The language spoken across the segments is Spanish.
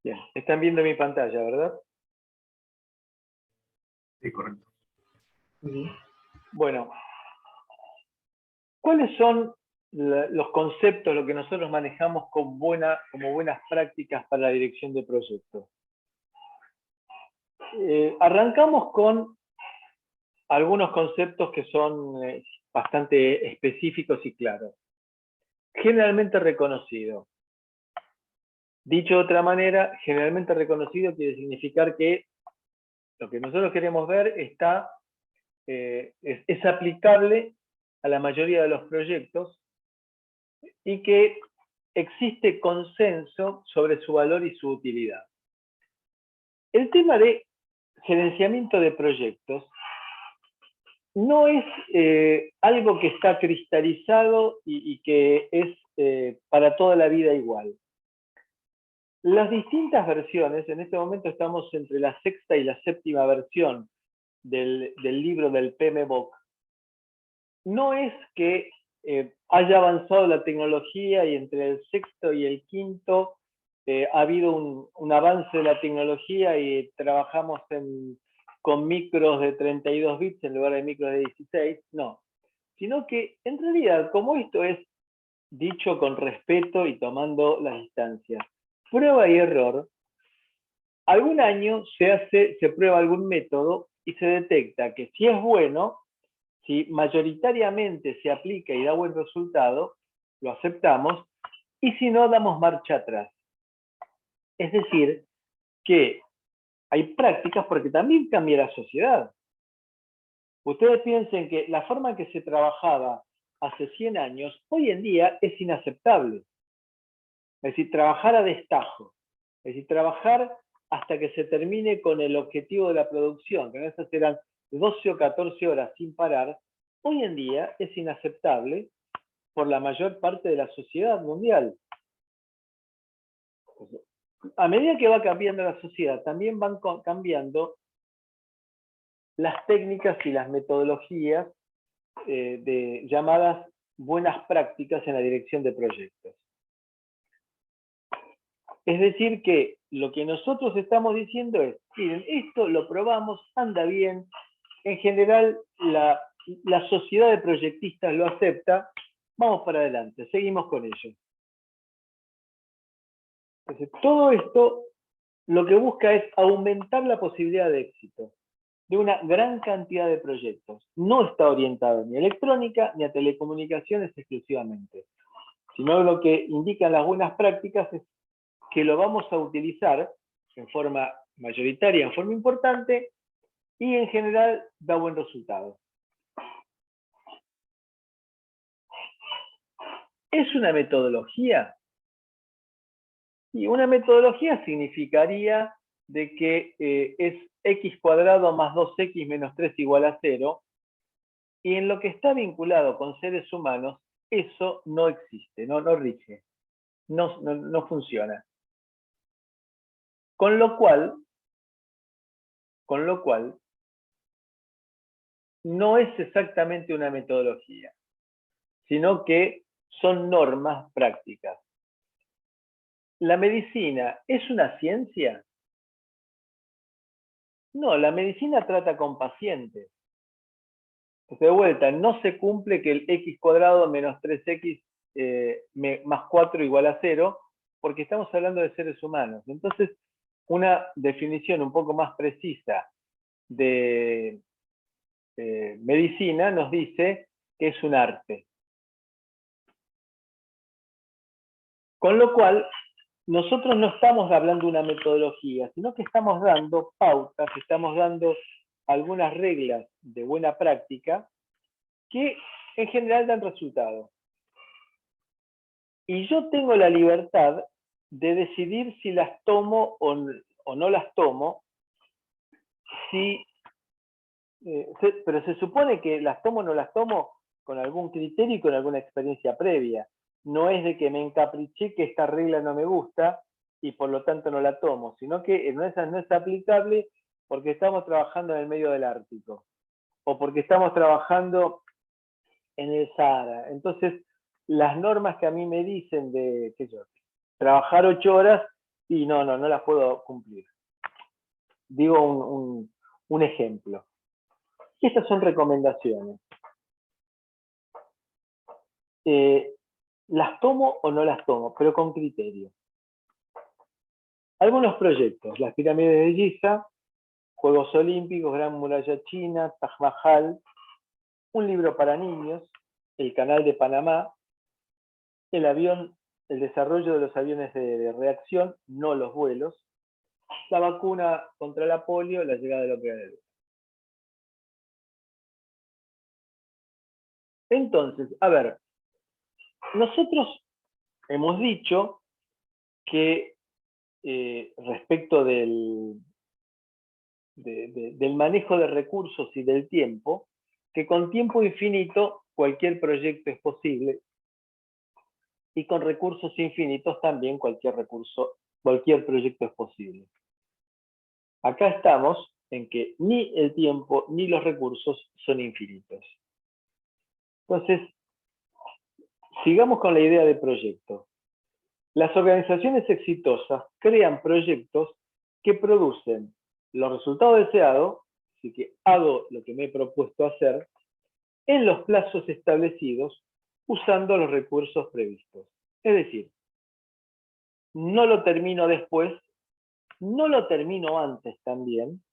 Bien, están viendo mi pantalla, ¿verdad? Sí, correcto. Bueno, ¿cuáles son los conceptos, lo que nosotros manejamos como buenas prácticas para la dirección de proyectos? Arrancamos con algunos conceptos que son bastante específicos y claros. Generalmente reconocido. Dicho de otra manera, generalmente reconocido quiere significar que lo que nosotros queremos ver es aplicable a la mayoría de los proyectos y que existe consenso sobre su valor y su utilidad. El tema de gerenciamiento de proyectos no es algo que está cristalizado y que es para toda la vida igual. Las distintas versiones, en este momento estamos entre la sexta y la séptima versión del libro del PMBOK, no es que haya avanzado la tecnología y entre el sexto y el quinto ha habido un avance de la tecnología y trabajamos con micros de 32 bits en lugar de micros de 16, no. Sino que en realidad, como esto es dicho con respeto y tomando las distancias, prueba y error, algún año se prueba algún método y se detecta que si es bueno, si mayoritariamente se aplica y da buen resultado, lo aceptamos, y si no, damos marcha atrás. Es decir, que hay prácticas porque también cambia la sociedad. Ustedes piensen que la forma en que se trabajaba hace 100 años, hoy en día es inaceptable. Es decir, trabajar a destajo. Es decir, trabajar hasta que se termine con el objetivo de la producción, que en esas eran 12 o 14 horas sin parar, hoy en día es inaceptable por la mayor parte de la sociedad mundial. A medida que va cambiando la sociedad, también van cambiando las técnicas y las metodologías llamadas buenas prácticas en la dirección de proyectos. Es decir que lo que nosotros estamos diciendo es, miren, esto lo probamos, anda bien, en general la sociedad de proyectistas lo acepta, vamos para adelante, seguimos con ello. Entonces, todo esto lo que busca es aumentar la posibilidad de éxito de una gran cantidad de proyectos. No está orientado ni a electrónica ni a telecomunicaciones exclusivamente, sino lo que indican las buenas prácticas es que lo vamos a utilizar en forma mayoritaria, en forma importante, y en general da buen resultado. ¿Es una metodología? Y una metodología significaría de que es x cuadrado más 2x menos 3 igual a 0, y en lo que está vinculado con seres humanos, eso no existe, no rige, no funciona. Con lo cual, no es exactamente una metodología, sino que son normas prácticas. ¿La medicina es una ciencia? No, la medicina trata con pacientes. De vuelta, no se cumple que el x cuadrado menos 3x más 4 igual a 0, porque estamos hablando de seres humanos. Entonces, una definición un poco más precisa de medicina nos dice que es un arte. Con lo cual, nosotros no estamos hablando de una metodología, sino que estamos dando pautas, estamos dando algunas reglas de buena práctica que en general dan resultado. Y yo tengo la libertad de decidir si las tomo o no las tomo, pero se supone que las tomo o no las tomo con algún criterio y con alguna experiencia previa. No es de que me encapriché que esta regla no me gusta y por lo tanto no la tomo, sino que no es aplicable porque estamos trabajando en el medio del Ártico o porque estamos trabajando en el Sahara. Entonces, las normas que a mí me dicen de trabajar 8 horas y no las puedo cumplir. Digo un ejemplo. Estas son recomendaciones. ¿Las tomo o no las tomo? Pero con criterio. Algunos proyectos, las pirámides de Giza, Juegos Olímpicos, Gran Muralla China, Taj Mahal, un libro para niños, el Canal de Panamá, el desarrollo de los aviones de reacción, no los vuelos, la vacuna contra la polio, la llegada del hombre a la luna. Entonces, a ver, nosotros hemos dicho que respecto del manejo de recursos y del tiempo, que con tiempo infinito cualquier proyecto es posible y con recursos infinitos también cualquier proyecto es posible. Acá estamos en que ni el tiempo ni los recursos son infinitos. Entonces, sigamos con la idea de proyecto. Las organizaciones exitosas crean proyectos que producen los resultados deseados, así que hago lo que me he propuesto hacer, en los plazos establecidos usando los recursos previstos. Es decir, no lo termino después, no lo termino antes también,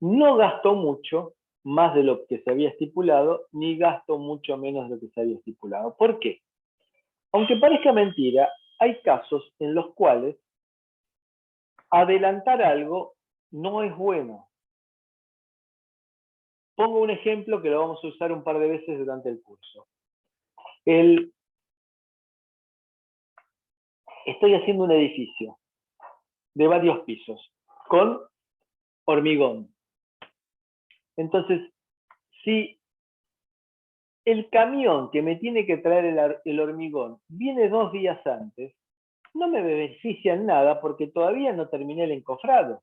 no gasto mucho más de lo que se había estipulado, ni gasto mucho menos de lo que se había estipulado. ¿Por qué? Aunque parezca mentira, hay casos en los cuales adelantar algo no es bueno. Pongo un ejemplo que lo vamos a usar un par de veces durante el curso. Estoy haciendo un edificio de varios pisos con hormigón. Entonces, si el camión que me tiene que traer el hormigón viene 2 días antes, no me beneficia en nada porque todavía no terminé el encofrado.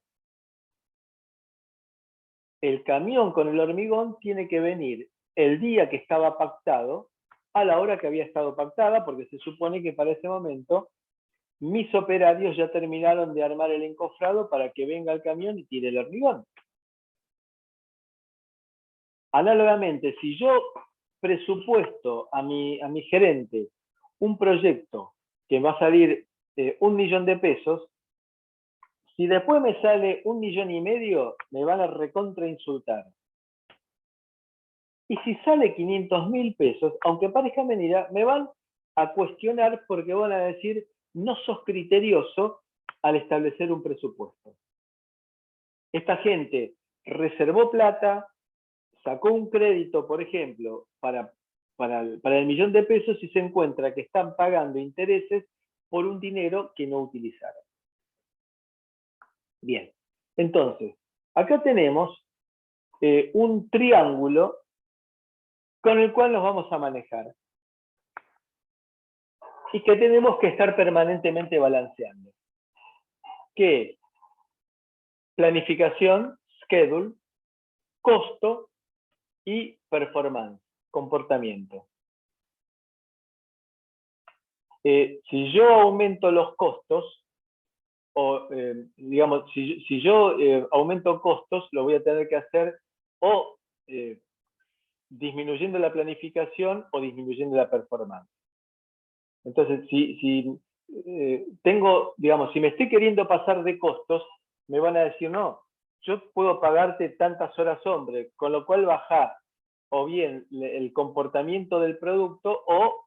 El camión con el hormigón tiene que venir el día que estaba pactado, a la hora que había estado pactada, porque se supone que para ese momento mis operarios ya terminaron de armar el encofrado para que venga el camión y tire el hormigón. Análogamente, si yo presupuesto a mi gerente un proyecto que va a salir 1 millón de pesos, si después me sale 1,5 millones, me van a recontrainsultar. Y si sale 500.000 pesos, aunque parezca mentira, me van a cuestionar porque van a decir, no sos criterioso al establecer un presupuesto. Esta gente reservó plata, sacó un crédito, por ejemplo, para el 1 millón de pesos y se encuentra que están pagando intereses por un dinero que no utilizaron. Bien, entonces, acá tenemos un triángulo con el cual nos vamos a manejar y que tenemos que estar permanentemente balanceando. ¿Qué es? Planificación, schedule, costo y performance, comportamiento. Si yo aumento los costos, o digamos, si yo aumento costos, lo voy a tener que hacer o disminuyendo la planificación o disminuyendo la performance. Entonces, si me estoy queriendo pasar de costos, me van a decir, no, yo puedo pagarte tantas horas hombre, con lo cual baja o bien el comportamiento del producto o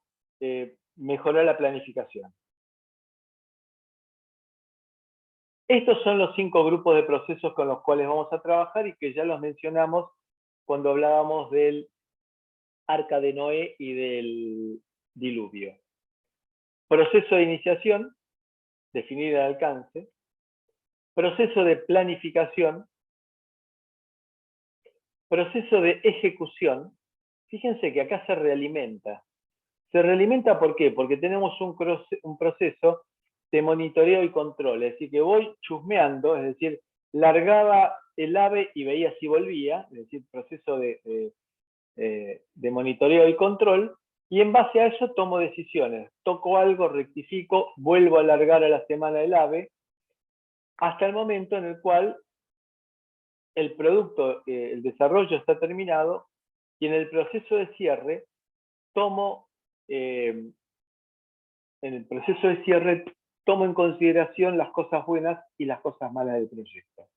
mejorar la planificación. Estos son los 5 grupos de procesos con los cuales vamos a trabajar y que ya los mencionamos cuando hablábamos del Arca de Noé y del diluvio. Proceso de iniciación, definir el alcance. Proceso de planificación. Proceso de ejecución. Fíjense que acá se realimenta. ¿Se realimenta por qué? Porque tenemos un proceso de monitoreo y control. Es decir, que voy chusmeando, es decir, largaba el ave y veía si volvía, es decir, proceso de monitoreo y control, y en base a eso tomo decisiones. Toco algo, rectifico, vuelvo a largar a la semana el ave, hasta el momento en el cual el producto, el desarrollo está terminado, y en el proceso de cierre tomo, en el proceso de cierre tomo en consideración las cosas buenas y las cosas malas del proyecto.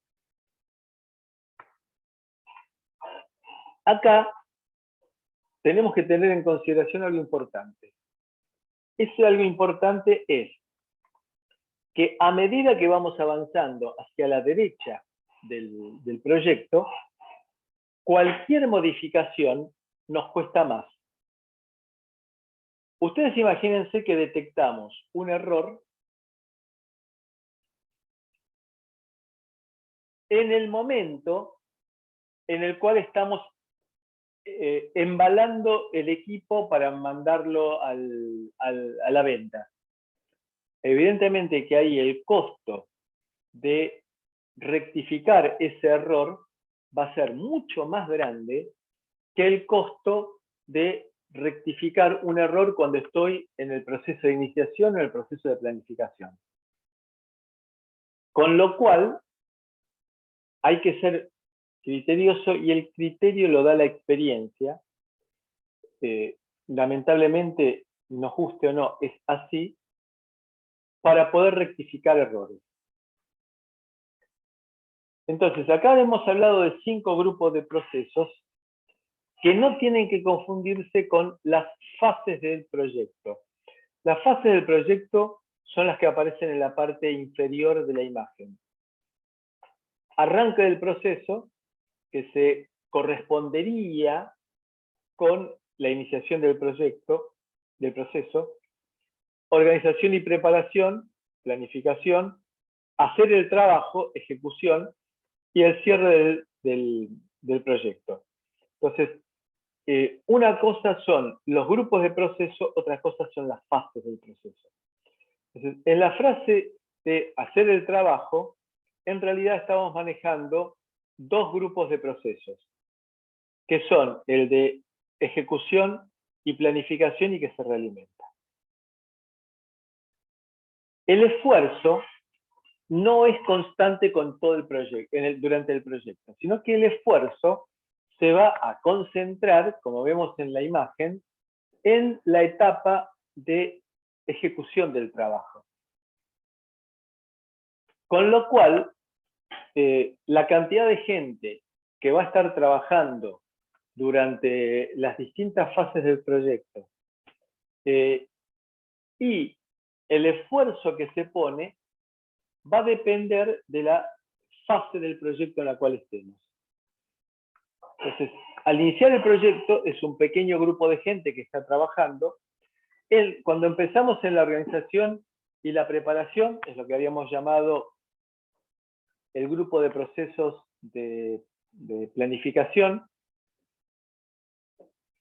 Acá tenemos que tener en consideración algo importante. Ese algo importante es que a medida que vamos avanzando hacia la derecha del proyecto, cualquier modificación nos cuesta más. Ustedes imagínense que detectamos un error en el momento en el cual estamos embalando el equipo para mandarlo a la venta. Evidentemente que ahí el costo de rectificar ese error va a ser mucho más grande que el costo de rectificar un error cuando estoy en el proceso de iniciación o en el proceso de planificación. Con lo cual, hay que ser criterioso, y el criterio lo da la experiencia. Lamentablemente, nos guste o no, es así, para poder rectificar errores. Entonces, acá hemos hablado de 5 grupos de procesos que no tienen que confundirse con las fases del proyecto. Las fases del proyecto son las que aparecen en la parte inferior de la imagen. Arranque del proceso, que se correspondería con la iniciación del proceso, organización y preparación, planificación, hacer el trabajo, ejecución, y el cierre del proyecto. Entonces, una cosa son los grupos de proceso, otra cosa son las fases del proceso. Entonces, en la frase de hacer el trabajo, en realidad estamos manejando 2 grupos de procesos, que son el de ejecución y planificación, y que se realimenta. El esfuerzo no es constante con todo el proyecto, durante el proyecto, sino que el esfuerzo se va a concentrar, como vemos en la imagen, en la etapa de ejecución del trabajo. Con lo cual, la cantidad de gente que va a estar trabajando durante las distintas fases del proyecto y el esfuerzo que se pone va a depender de la fase del proyecto en la cual estemos. Entonces, al iniciar el proyecto es un pequeño grupo de gente que está trabajando. Cuando empezamos en la organización y la preparación, es lo que habíamos llamado el grupo de procesos de planificación,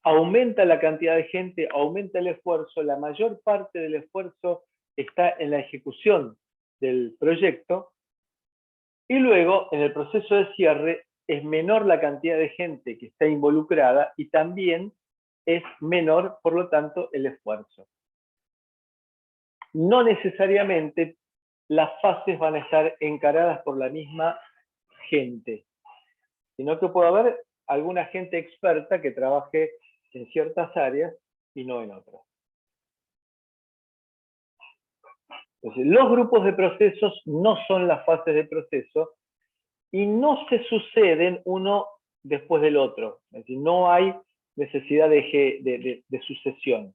aumenta la cantidad de gente, aumenta el esfuerzo, la mayor parte del esfuerzo está en la ejecución del proyecto, y luego en el proceso de cierre es menor la cantidad de gente que está involucrada y también es menor, por lo tanto, el esfuerzo. No necesariamente las fases van a estar encaradas por la misma gente, sino que puede haber alguna gente experta que trabaje en ciertas áreas y no en otras. Entonces, los grupos de procesos no son las fases de proceso y no se suceden uno después del otro. Es decir, no hay necesidad de sucesión.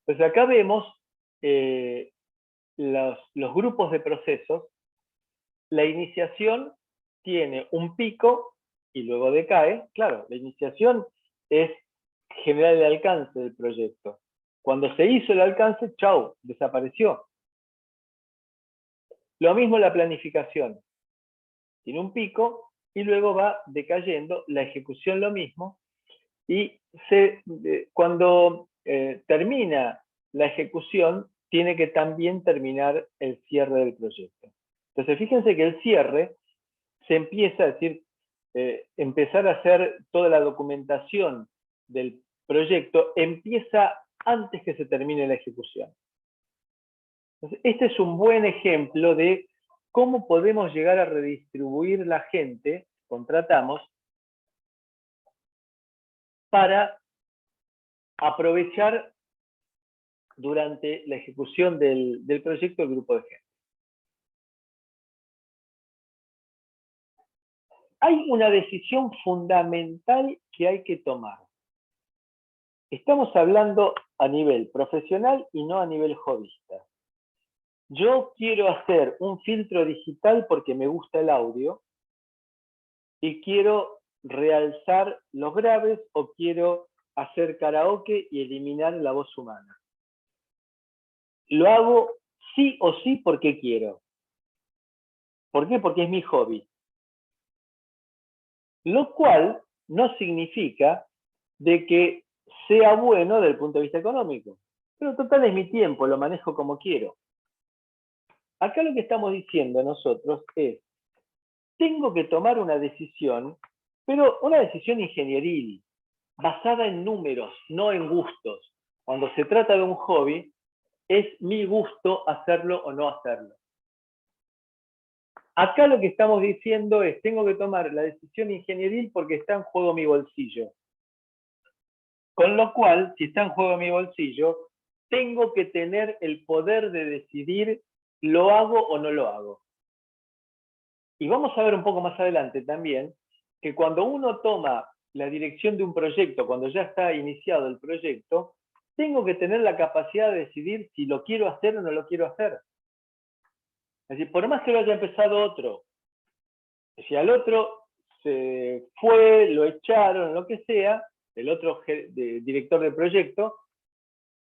Entonces, acá vemos los grupos de procesos. La iniciación tiene un pico y luego decae. Claro, la iniciación es generar el alcance del proyecto. Cuando se hizo el alcance, chau, desapareció. Lo mismo la planificación. Tiene un pico y luego va decayendo. La ejecución lo mismo. Y cuando termina la ejecución, tiene que también terminar el cierre del proyecto. Entonces, fíjense que el cierre se empieza a decir, empezar a hacer toda la documentación del proyecto, empieza antes que se termine la ejecución. Entonces, este es un buen ejemplo de cómo podemos llegar a redistribuir la gente, contratamos, para aprovechar durante la ejecución del proyecto el grupo de gente. Hay una decisión fundamental que hay que tomar. Estamos hablando a nivel profesional y no a nivel hobbyista. Yo quiero hacer un filtro digital porque me gusta el audio y quiero realzar los graves o quiero hacer karaoke y eliminar la voz humana. Lo hago sí o sí porque quiero. ¿Por qué? Porque es mi hobby. Lo cual no significa de que sea bueno desde el punto de vista económico. Pero total es mi tiempo, lo manejo como quiero. Acá lo que estamos diciendo nosotros es, tengo que tomar una decisión, pero una decisión ingenieril, basada en números, no en gustos. Cuando se trata de un hobby, es mi gusto hacerlo o no hacerlo. Acá lo que estamos diciendo es, tengo que tomar la decisión ingenieril porque está en juego mi bolsillo. Con lo cual, si está en juego mi bolsillo, tengo que tener el poder de decidir, ¿lo hago o no lo hago? Y vamos a ver un poco más adelante también, que cuando uno toma la dirección de un proyecto, cuando ya está iniciado el proyecto, tengo que tener la capacidad de decidir si lo quiero hacer o no lo quiero hacer. Es decir, por más que lo haya empezado otro, si al otro se fue, lo echaron, lo que sea, el otro director del proyecto,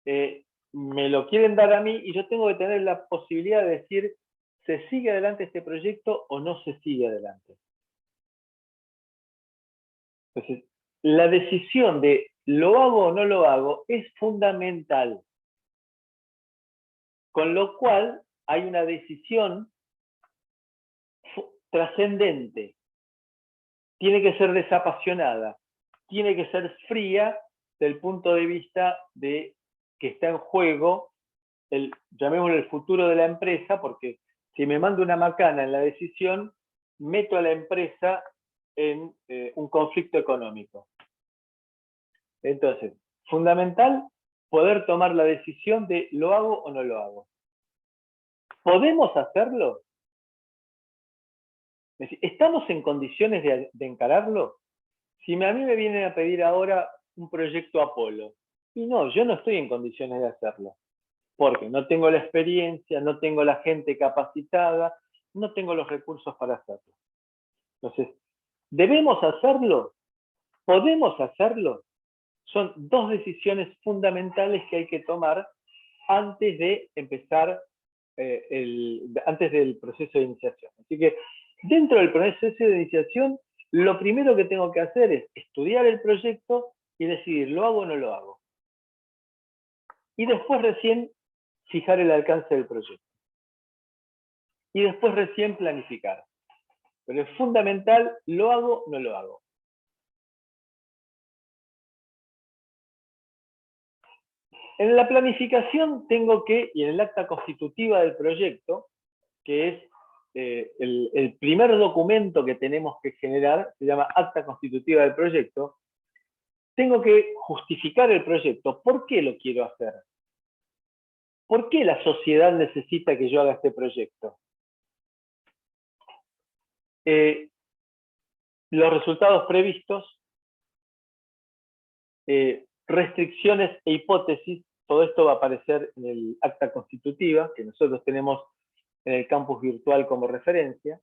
me lo quieren dar a mí y yo tengo que tener la posibilidad de decir, ¿se sigue adelante este proyecto o no se sigue adelante? Entonces, la decisión de ¿lo hago o no lo hago? Es fundamental. Con lo cual, hay una decisión trascendente. Tiene que ser desapasionada. Tiene que ser fría del punto de vista de que está en juego, llamémoslo el futuro de la empresa, porque si me mando una macana en la decisión, meto a la empresa en un conflicto económico. Entonces, fundamental poder tomar la decisión de ¿lo hago o no lo hago? ¿Podemos hacerlo? Es decir, ¿estamos en condiciones de encararlo? Si a mí me vienen a pedir ahora un proyecto Apolo, y no, yo no estoy en condiciones de hacerlo, porque no tengo la experiencia, no tengo la gente capacitada, no tengo los recursos para hacerlo. Entonces, ¿debemos hacerlo? ¿Podemos hacerlo? Son dos decisiones fundamentales que hay que tomar antes de empezar, antes del proceso de iniciación. Así que dentro del proceso de iniciación, lo primero que tengo que hacer es estudiar el proyecto y decidir, ¿lo hago o no lo hago? Y después recién fijar el alcance del proyecto. Y después recién planificar. Pero es fundamental, ¿lo hago o no lo hago? En la planificación tengo que, y en el acta constitutiva del proyecto, que es el primer documento que tenemos que generar, se llama acta constitutiva del proyecto, tengo que justificar el proyecto. ¿Por qué lo quiero hacer? ¿Por qué la sociedad necesita que yo haga este proyecto? Los resultados previstos, restricciones e hipótesis, todo esto va a aparecer en el acta constitutiva, que nosotros tenemos en el campus virtual como referencia.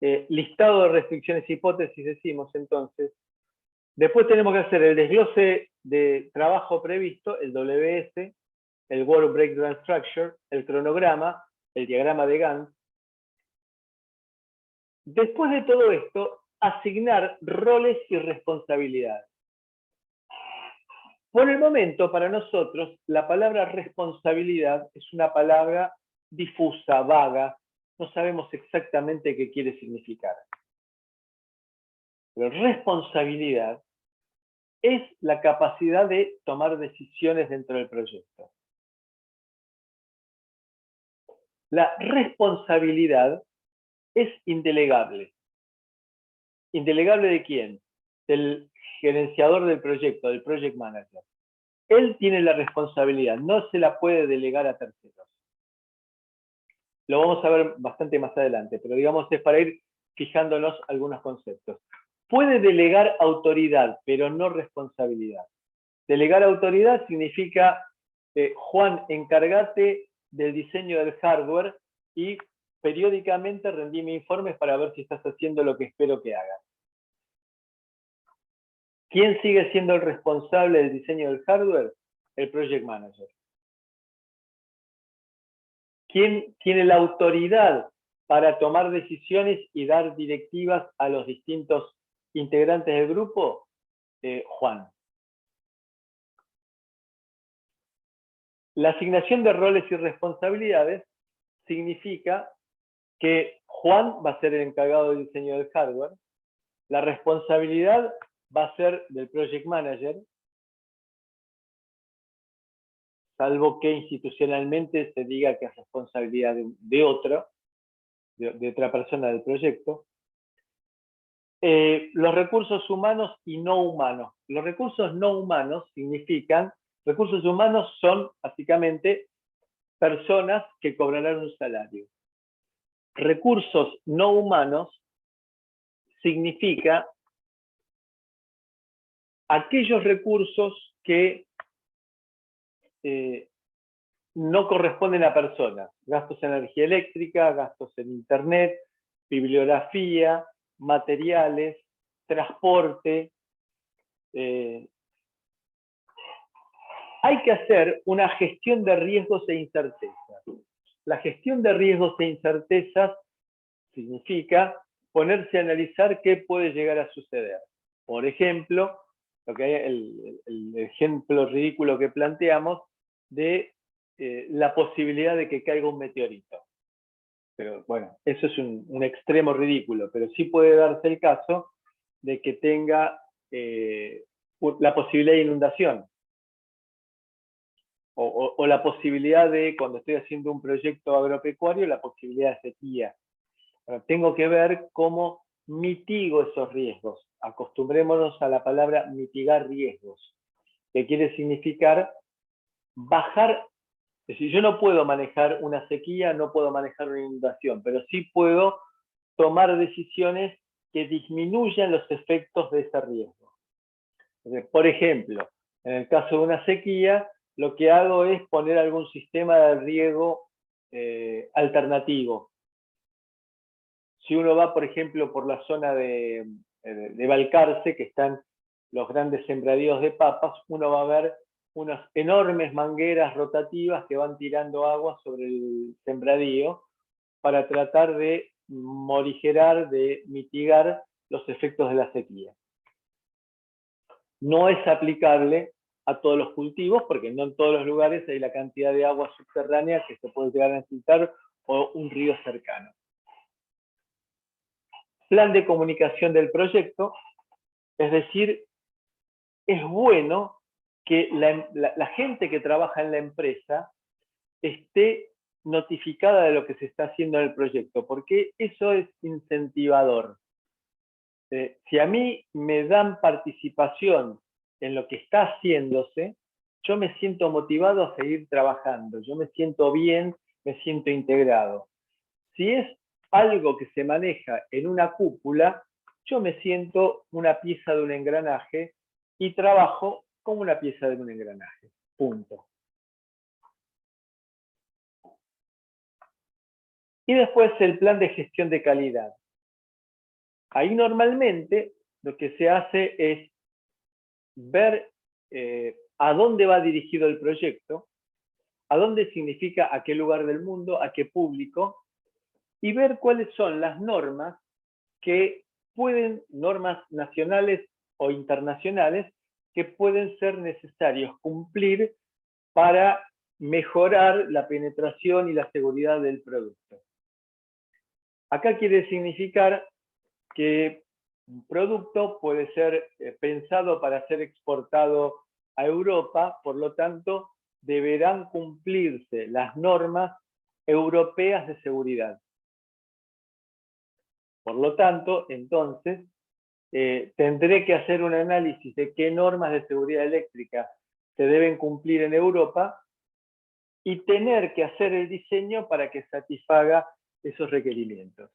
Listado de restricciones e hipótesis, decimos entonces. Después tenemos que hacer el desglose de trabajo previsto, el WS, el Work Breakdown Structure, el cronograma, el diagrama de Gantt. Después de todo esto, asignar roles y responsabilidades. Por el momento, para nosotros, la palabra responsabilidad es una palabra difusa, vaga, no sabemos exactamente qué quiere significar. Pero responsabilidad es la capacidad de tomar decisiones dentro del proyecto. La responsabilidad es indelegable. ¿Indelegable de quién? Del gerenciador del proyecto, del project manager. Él tiene la responsabilidad, no se la puede delegar a terceros. Lo vamos a ver bastante más adelante, pero digamos es para ir fijándonos algunos conceptos. Puede delegar autoridad, pero no responsabilidad. Delegar autoridad significa, Juan, encárgate del diseño del hardware y periódicamente rendime informes para ver si estás haciendo lo que espero que hagas. ¿Quién sigue siendo el responsable del diseño del hardware? El project manager. ¿Quién tiene la autoridad para tomar decisiones y dar directivas a los distintos integrantes del grupo? Juan. La asignación de roles y responsabilidades significa que Juan va a ser el encargado del diseño del hardware, la responsabilidad va a ser del project manager, salvo que institucionalmente se diga que es responsabilidad de otra persona del proyecto. Los recursos humanos y no humanos. Los recursos no humanos significan, recursos humanos son básicamente personas que cobrarán un salario. Recursos no humanos significa aquellos recursos que no corresponden a personas. Gastos en energía eléctrica, gastos en internet, bibliografía, materiales, transporte. Hay que hacer una gestión de riesgos e incertezas. La gestión de riesgos e incertezas significa ponerse a analizar qué puede llegar a suceder. Por ejemplo, el ejemplo ridículo que planteamos de la posibilidad de que caiga un meteorito. Pero bueno, eso es un extremo ridículo, pero sí puede darse el caso de que tenga la posibilidad de inundación. O la posibilidad de, cuando estoy haciendo un proyecto agropecuario, la posibilidad de sequía. Bueno, tengo que ver cómo mitigo esos riesgos. Acostumbrémonos a la palabra mitigar riesgos, que quiere significar bajar. Es decir, yo no puedo manejar una sequía, no puedo manejar una inundación, pero sí puedo tomar decisiones que disminuyan los efectos de ese riesgo. Por ejemplo, en el caso de una sequía, lo que hago es poner algún sistema de riego alternativo. Si uno va, por ejemplo, por la zona de Balcarce, que están los grandes sembradíos de papas, uno va a ver unas enormes mangueras rotativas que van tirando agua sobre el sembradío para tratar de morigerar, de mitigar los efectos de la sequía. No es aplicable a todos los cultivos, porque no en todos los lugares hay la cantidad de agua subterránea que se puede llegar a necesitar o un río cercano. Plan de comunicación del proyecto, es decir, es bueno que la gente que trabaja en la empresa esté notificada de lo que se está haciendo en el proyecto, porque eso es incentivador. Si a mí me dan participación en lo que está haciéndose, yo me siento motivado a seguir trabajando, yo me siento bien, me siento integrado. Si es algo que se maneja en una cúpula, yo me siento una pieza de un engranaje y trabajo como una pieza de un engranaje. Punto. Y después el plan de gestión de calidad. Ahí normalmente lo que se hace es ver a dónde va dirigido el proyecto, a dónde significa, a qué lugar del mundo, a qué público, y ver cuáles son las normas que pueden, normas nacionales o internacionales, que pueden ser necesarios cumplir para mejorar la penetración y la seguridad del producto. Acá quiere significar que un producto puede ser pensado para ser exportado a Europa, por lo tanto, deberán cumplirse las normas europeas de seguridad. Por lo tanto, entonces, tendré que hacer un análisis de qué normas de seguridad eléctrica se deben cumplir en Europa y tener que hacer el diseño para que satisfaga esos requerimientos.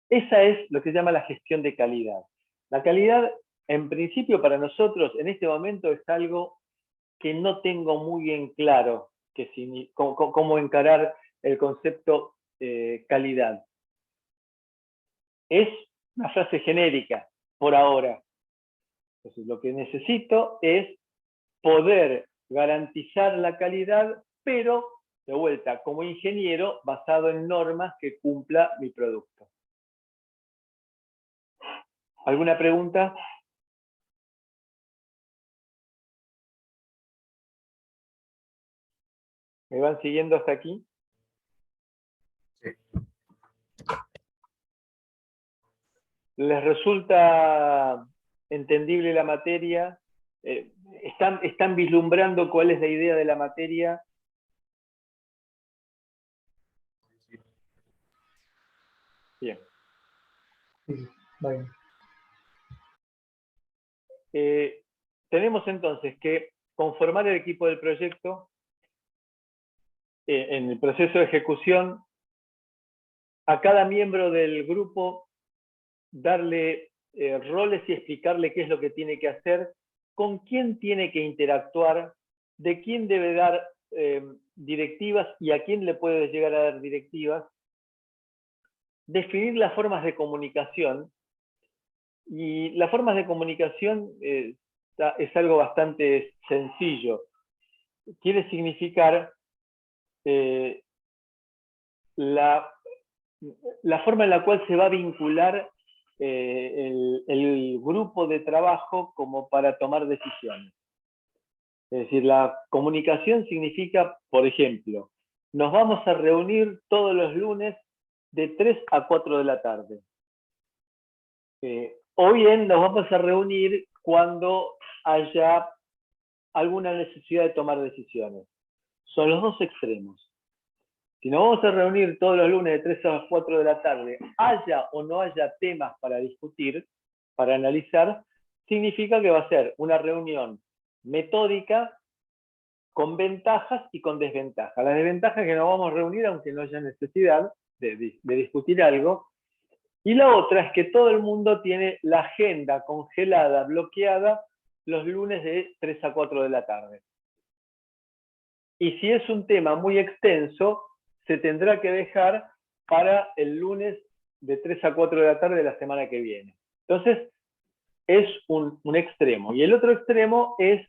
Esa es lo que se llama la gestión de calidad. La calidad, en principio, para nosotros, en este momento, es algo que no tengo muy bien claro cómo encarar el concepto calidad. Es una frase genérica, por ahora. Entonces, lo que necesito es poder garantizar la calidad, pero, de vuelta, como ingeniero, basado en normas que cumpla mi producto. ¿Alguna pregunta? ¿Me van siguiendo hasta aquí? Sí. ¿Les resulta entendible la materia? ¿Están vislumbrando cuál es la idea de la materia? Bien. Vale. Tenemos entonces que conformar el equipo del proyecto en el proceso de ejecución, a cada miembro del grupo darle roles y explicarle qué es lo que tiene que hacer, con quién tiene que interactuar, de quién debe dar directivas y a quién le puede llegar a dar directivas, definir las formas de comunicación. Y las formas de comunicación es algo bastante sencillo. Quiere significar la forma en la cual se va a vincular el grupo de trabajo como para tomar decisiones. Es decir, la comunicación significa, por ejemplo, nos vamos a reunir todos los lunes de 3 a 4 de la tarde. O bien nos vamos a reunir cuando haya alguna necesidad de tomar decisiones. Son los dos extremos. Si nos vamos a reunir todos los lunes de 3 a 4 de la tarde, haya o no haya temas para discutir, para analizar, significa que va a ser una reunión metódica con ventajas y con desventajas. Las desventajas es que nos vamos a reunir aunque no haya necesidad de discutir algo. Y la otra es que todo el mundo tiene la agenda congelada, bloqueada, los lunes de 3 a 4 de la tarde. Y si es un tema muy extenso, se tendrá que dejar para el lunes de 3 a 4 de la tarde de la semana que viene. Entonces, es un extremo. Y el otro extremo es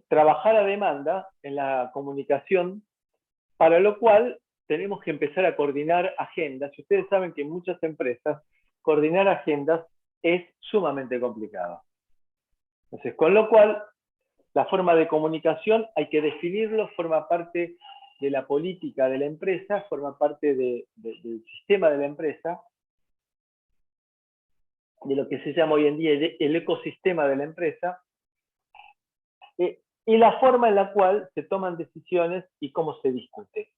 trabajar a demanda en la comunicación, para lo cual tenemos que empezar a coordinar agendas. Y ustedes saben que en muchas empresas coordinar agendas es sumamente complicado. Entonces, con lo cual, la forma de comunicación hay que definirlo, forma parte de la política de la empresa, forma parte del sistema de la empresa, de lo que se llama hoy en día el ecosistema de la empresa, y la forma en la cual se toman decisiones y cómo se discute.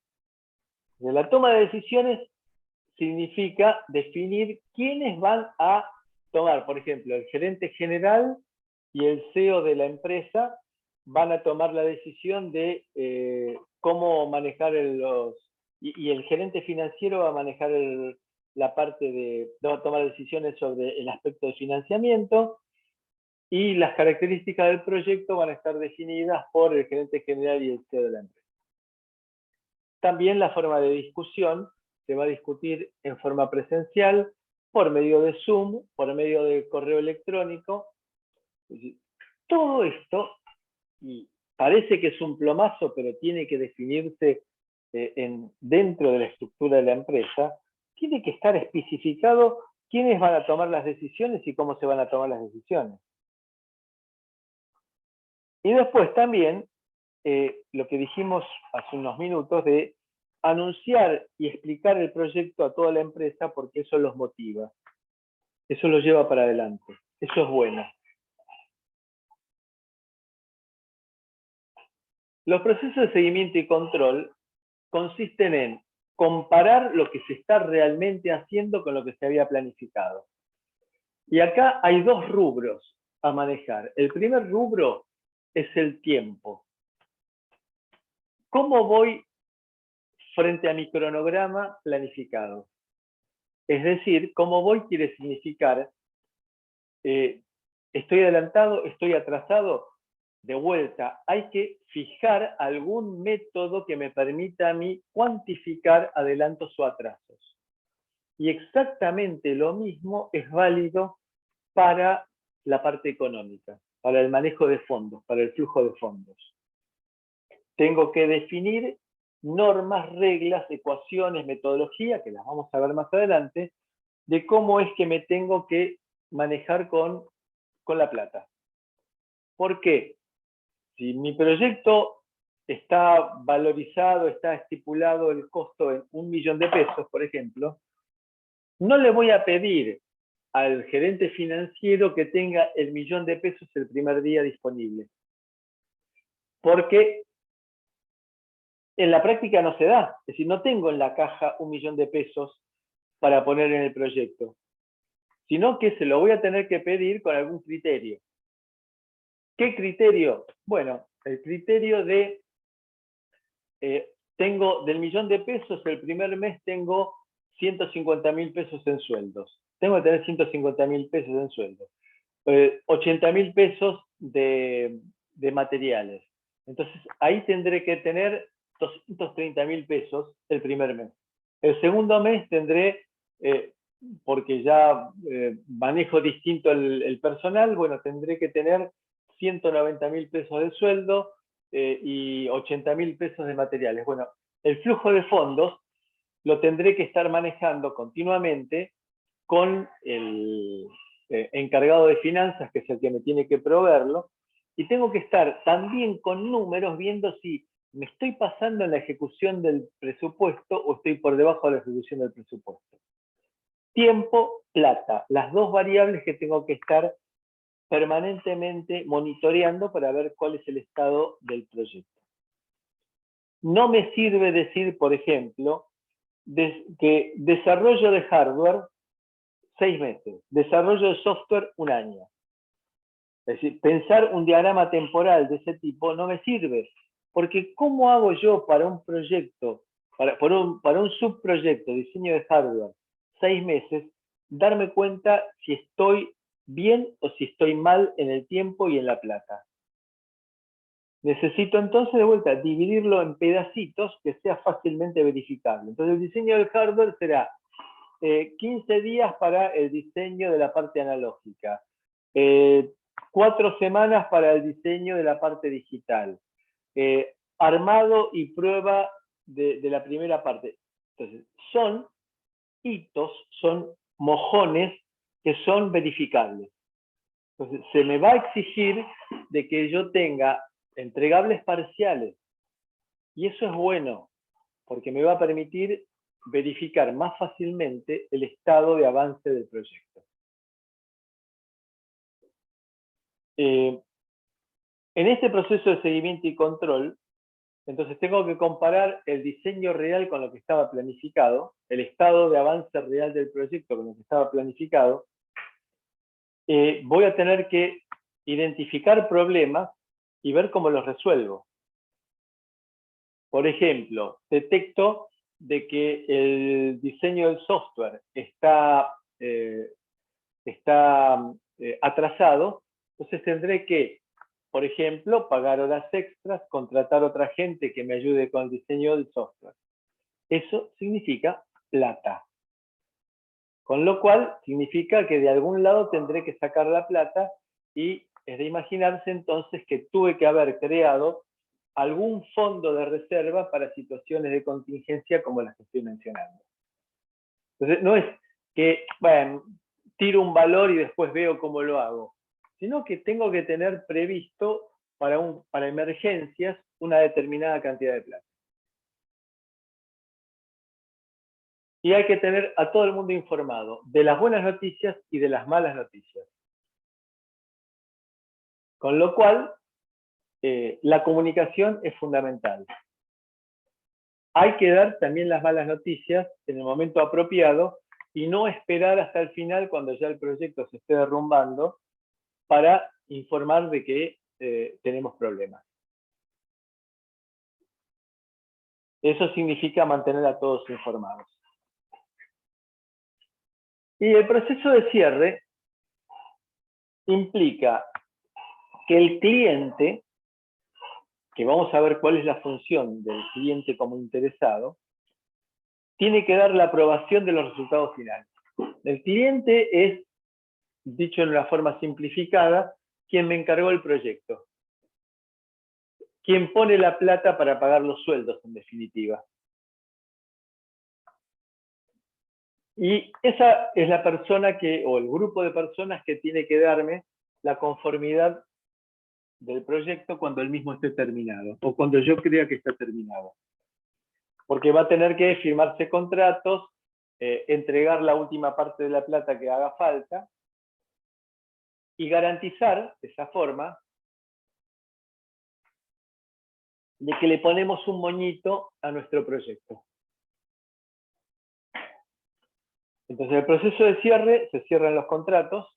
La toma de decisiones significa definir quiénes van a tomar, por ejemplo, el gerente general y el CEO de la empresa van a tomar la decisión de cómo manejar y el gerente financiero va a manejar la parte va a tomar decisiones sobre el aspecto de financiamiento, y las características del proyecto van a estar definidas por el gerente general y el CEO de la empresa. También la forma de discusión se va a discutir en forma presencial, por medio de Zoom, por medio de correo electrónico. Todo esto, y parece que es un plomazo, pero tiene que definirse dentro de la estructura de la empresa, tiene que estar especificado quiénes van a tomar las decisiones y cómo se van a tomar las decisiones. Y después también, lo que dijimos hace unos minutos, de anunciar y explicar el proyecto a toda la empresa, porque eso los motiva. Eso los lleva para adelante. Eso es bueno. Los procesos de seguimiento y control consisten en comparar lo que se está realmente haciendo con lo que se había planificado. Y acá hay dos rubros a manejar. El primer rubro es el tiempo. ¿Cómo voy frente a mi cronograma planificado? Es decir, cómo voy quiere significar, ¿estoy adelantado? ¿Estoy atrasado? De vuelta, hay que fijar algún método que me permita a mí cuantificar adelantos o atrasos. Y exactamente lo mismo es válido para la parte económica, para el manejo de fondos, para el flujo de fondos. Tengo que definir normas, reglas, ecuaciones, metodología, que las vamos a ver más adelante, de cómo es que me tengo que manejar con la plata. ¿Por qué? Si mi proyecto está valorizado, está estipulado el costo en 1 millón de pesos, por ejemplo, no le voy a pedir al gerente financiero que tenga el 1 millón de pesos el primer día disponible. Porque en la práctica no se da. Es decir, no tengo en la caja 1 millón de pesos para poner en el proyecto, sino que se lo voy a tener que pedir con algún criterio. ¿Qué criterio? Bueno, el criterio de, tengo del 1 millón de pesos, el primer mes tengo 150.000 pesos en sueldos. Tengo que tener 150.000 pesos en sueldos. 80.000 pesos de materiales. Entonces, ahí tendré que tener 230.000 pesos el primer mes. El segundo mes tendré, porque ya manejo distinto el personal, bueno, tendré que tener 190.000 pesos de sueldo y 80.000 pesos de materiales. Bueno, el flujo de fondos lo tendré que estar manejando continuamente con el encargado de finanzas, que es el que me tiene que proveerlo, y tengo que estar también con números viendo si me estoy pasando en la ejecución del presupuesto o estoy por debajo de la ejecución del presupuesto. Tiempo, plata, las dos variables que tengo que estar permanentemente monitoreando para ver cuál es el estado del proyecto. No me sirve decir, por ejemplo, que desarrollo de hardware 6 meses, desarrollo de software 1 año. Es decir, pensar un diagrama temporal de ese tipo no me sirve, porque ¿cómo hago yo para un proyecto, para un subproyecto, diseño de hardware, 6 meses, darme cuenta si estoy bien o si estoy mal en el tiempo y en la plata? Necesito entonces de vuelta dividirlo en pedacitos que sea fácilmente verificable. Entonces el diseño del hardware será 15 días para el diseño de la parte analógica, 4 semanas para el diseño de la parte digital, armado y prueba de la primera parte. Entonces, son hitos, son mojones que son verificables. Entonces, se me va a exigir de que yo tenga entregables parciales. Y eso es bueno, porque me va a permitir verificar más fácilmente el estado de avance del proyecto. En este proceso de seguimiento y control, entonces tengo que comparar el diseño real con lo que estaba planificado, el estado de avance real del proyecto con lo que estaba planificado. Voy a tener que identificar problemas y ver cómo los resuelvo. Por ejemplo, detecto de que el diseño del software está atrasado, entonces tendré que, por ejemplo, pagar horas extras, contratar a otra gente que me ayude con el diseño del software. Eso significa plata. Con lo cual, significa que de algún lado tendré que sacar la plata y es de imaginarse entonces que tuve que haber creado algún fondo de reserva para situaciones de contingencia como las que estoy mencionando. Entonces, no es que, bueno, tiro un valor y después veo cómo lo hago, sino que tengo que tener previsto para emergencias una determinada cantidad de plata. Y hay que tener a todo el mundo informado de las buenas noticias y de las malas noticias. Con lo cual, la comunicación es fundamental. hay que dar también las malas noticias en el momento apropiado y no esperar hasta el final, cuando ya el proyecto se esté derrumbando, para informar de que tenemos problemas. Eso significa mantener a todos informados. Y el proceso de cierre implica que el cliente, que vamos a ver cuál es la función del cliente como interesado, tiene que dar la aprobación de los resultados finales. El cliente es, dicho en una forma simplificada, quien me encargó el proyecto, quien pone la plata para pagar los sueldos, en definitiva. Y esa es la persona o el grupo de personas que tiene que darme la conformidad del proyecto cuando el mismo esté terminado, o cuando yo crea que está terminado. Porque va a tener que firmarse contratos, entregar la última parte de la plata que haga falta, y garantizar, de esa forma, de que le ponemos un moñito a nuestro proyecto. Entonces, el proceso de cierre, se cierran los contratos,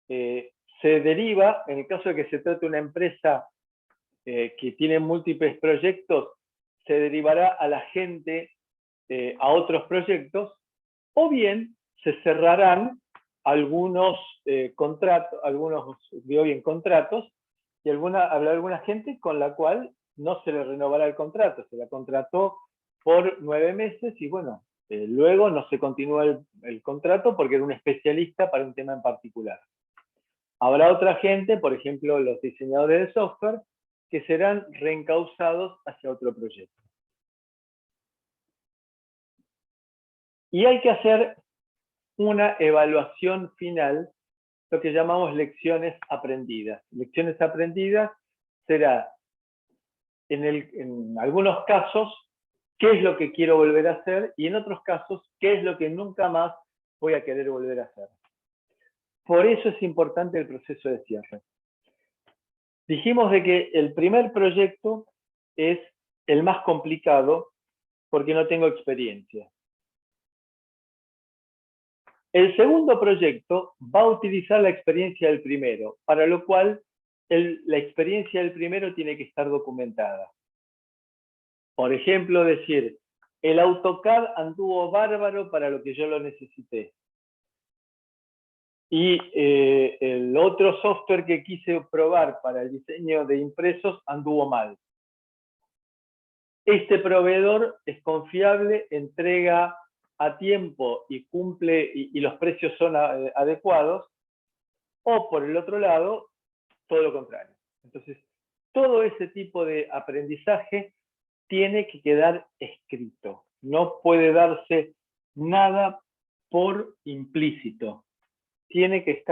se deriva, en el caso de que se trate de una empresa que tiene múltiples proyectos, se derivará a la gente a otros proyectos, o bien se cerrarán algunos contratos, y habrá alguna gente con la cual no se le renovará el contrato, se la contrató por 9 meses y bueno, luego no se continúa el contrato porque era un especialista para un tema en particular. Habrá otra gente, por ejemplo, los diseñadores de software, que serán reencausados hacia otro proyecto. Y hay que hacer una evaluación final, lo que llamamos lecciones aprendidas. Lecciones aprendidas será, en algunos casos, qué es lo que quiero volver a hacer, y en otros casos, qué es lo que nunca más voy a querer volver a hacer. Por eso es importante el proceso de cierre. Dijimos de que el primer proyecto es el más complicado porque no tengo experiencia. El segundo proyecto va a utilizar la experiencia del primero, para lo cual la experiencia del primero tiene que estar documentada. Por ejemplo, decir, el AutoCAD anduvo bárbaro para lo que yo lo necesité. Y el otro software que quise probar para el diseño de impresos anduvo mal. Este proveedor es confiable, entrega a tiempo y cumple, y los precios son adecuados, o por el otro lado, todo lo contrario. Entonces, todo ese tipo de aprendizaje tiene que quedar escrito. No puede darse nada por implícito. Tiene que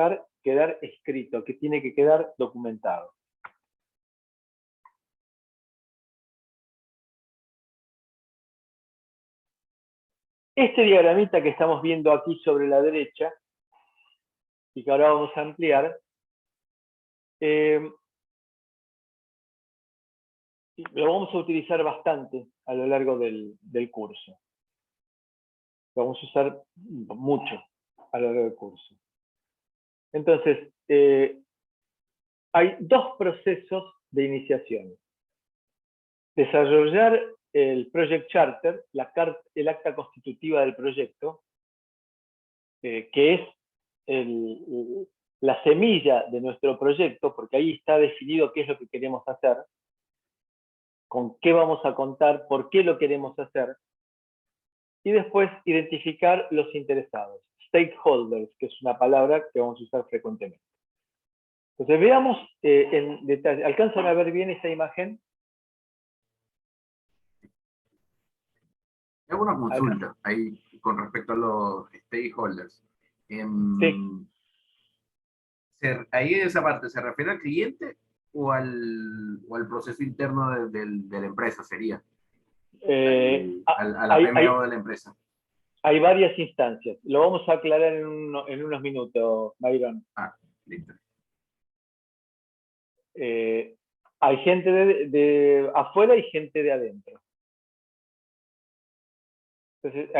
quedar escrito, que tiene que quedar documentado. Este diagramita que estamos viendo aquí sobre la derecha, y que ahora vamos a ampliar, lo vamos a utilizar bastante a lo largo del curso. Lo vamos a usar mucho a lo largo del curso. Entonces, hay dos procesos de iniciación. Desarrollar el Project Charter, el acta constitutiva del proyecto, que es la semilla de nuestro proyecto, porque ahí está definido qué es lo que queremos hacer, con qué vamos a contar, por qué lo queremos hacer, y después identificar los interesados, stakeholders, que es una palabra que vamos a usar frecuentemente. Entonces veamos en detalle. ¿Alcanzan a ver bien esa imagen? Hago una consulta ahí con respecto a los stakeholders. Sí. Ahí en esa parte, ¿se refiere al cliente o al proceso interno de la empresa? Sería a la PMO de la empresa. Hay varias instancias. Lo vamos a aclarar en unos minutos, Byron. Listo. Hay gente de afuera y gente de adentro. Entonces,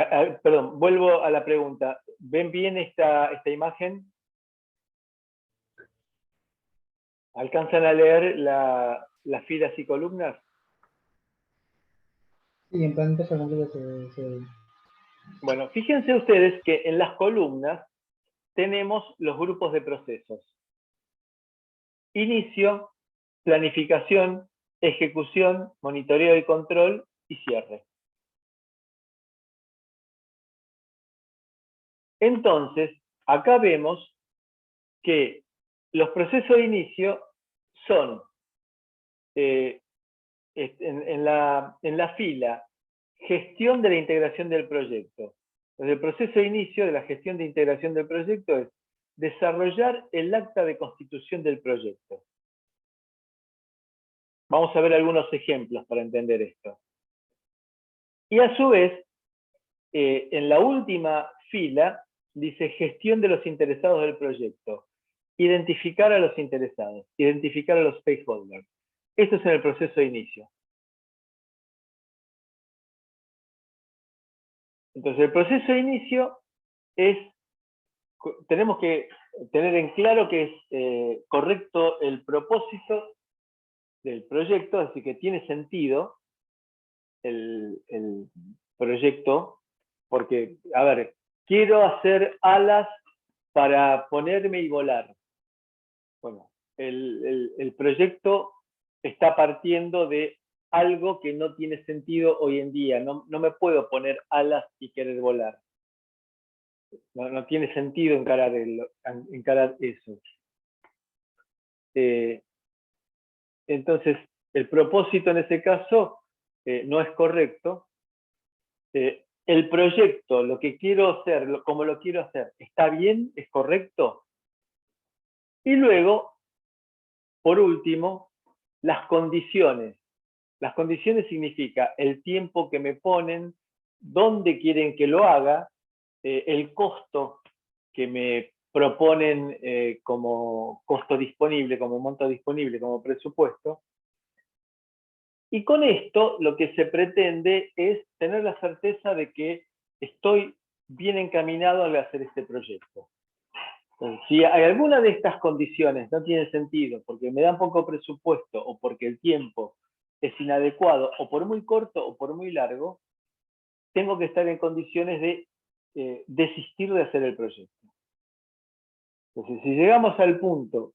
perdón, vuelvo a la pregunta. ¿Ven bien esta imagen? ¿Alcanzan a leer las filas y columnas? Sí, en plan empresa completa Bueno, fíjense ustedes que en las columnas tenemos los grupos de procesos. Inicio, planificación, ejecución, monitoreo y control y cierre. Entonces, acá vemos que los procesos de inicio son en la fila gestión de la integración del proyecto. Entonces, el proceso de inicio de la gestión de integración del proyecto es desarrollar el acta de constitución del proyecto. Vamos a ver algunos ejemplos para entender esto. Y a su vez, en la última fila dice gestión de los interesados del proyecto. Identificar a los interesados, identificar a los stakeholders. Esto es en el proceso de inicio. Entonces, el proceso de inicio es, tenemos que tener en claro que es correcto el propósito del proyecto, así que tiene sentido el proyecto, porque, a ver, quiero hacer alas para ponerme y volar. Bueno, el proyecto está partiendo de algo que no tiene sentido hoy en día. No me puedo poner alas y querer volar. No tiene sentido encarar eso. Entonces, el propósito en ese caso no es correcto. El proyecto, lo que quiero hacer, como lo quiero hacer, ¿está bien? ¿Es correcto? Y luego, por último, las condiciones. Las condiciones significa el tiempo que me ponen, dónde quieren que lo haga, el costo que me proponen como costo disponible, como monto disponible, como presupuesto. Y con esto lo que se pretende es tener la certeza de que estoy bien encaminado al hacer este proyecto. Entonces, si hay alguna de estas condiciones no tiene sentido porque me dan poco presupuesto o porque el tiempo es inadecuado o por muy corto o por muy largo, tengo que estar en condiciones de desistir de hacer el proyecto. Entonces, si llegamos al punto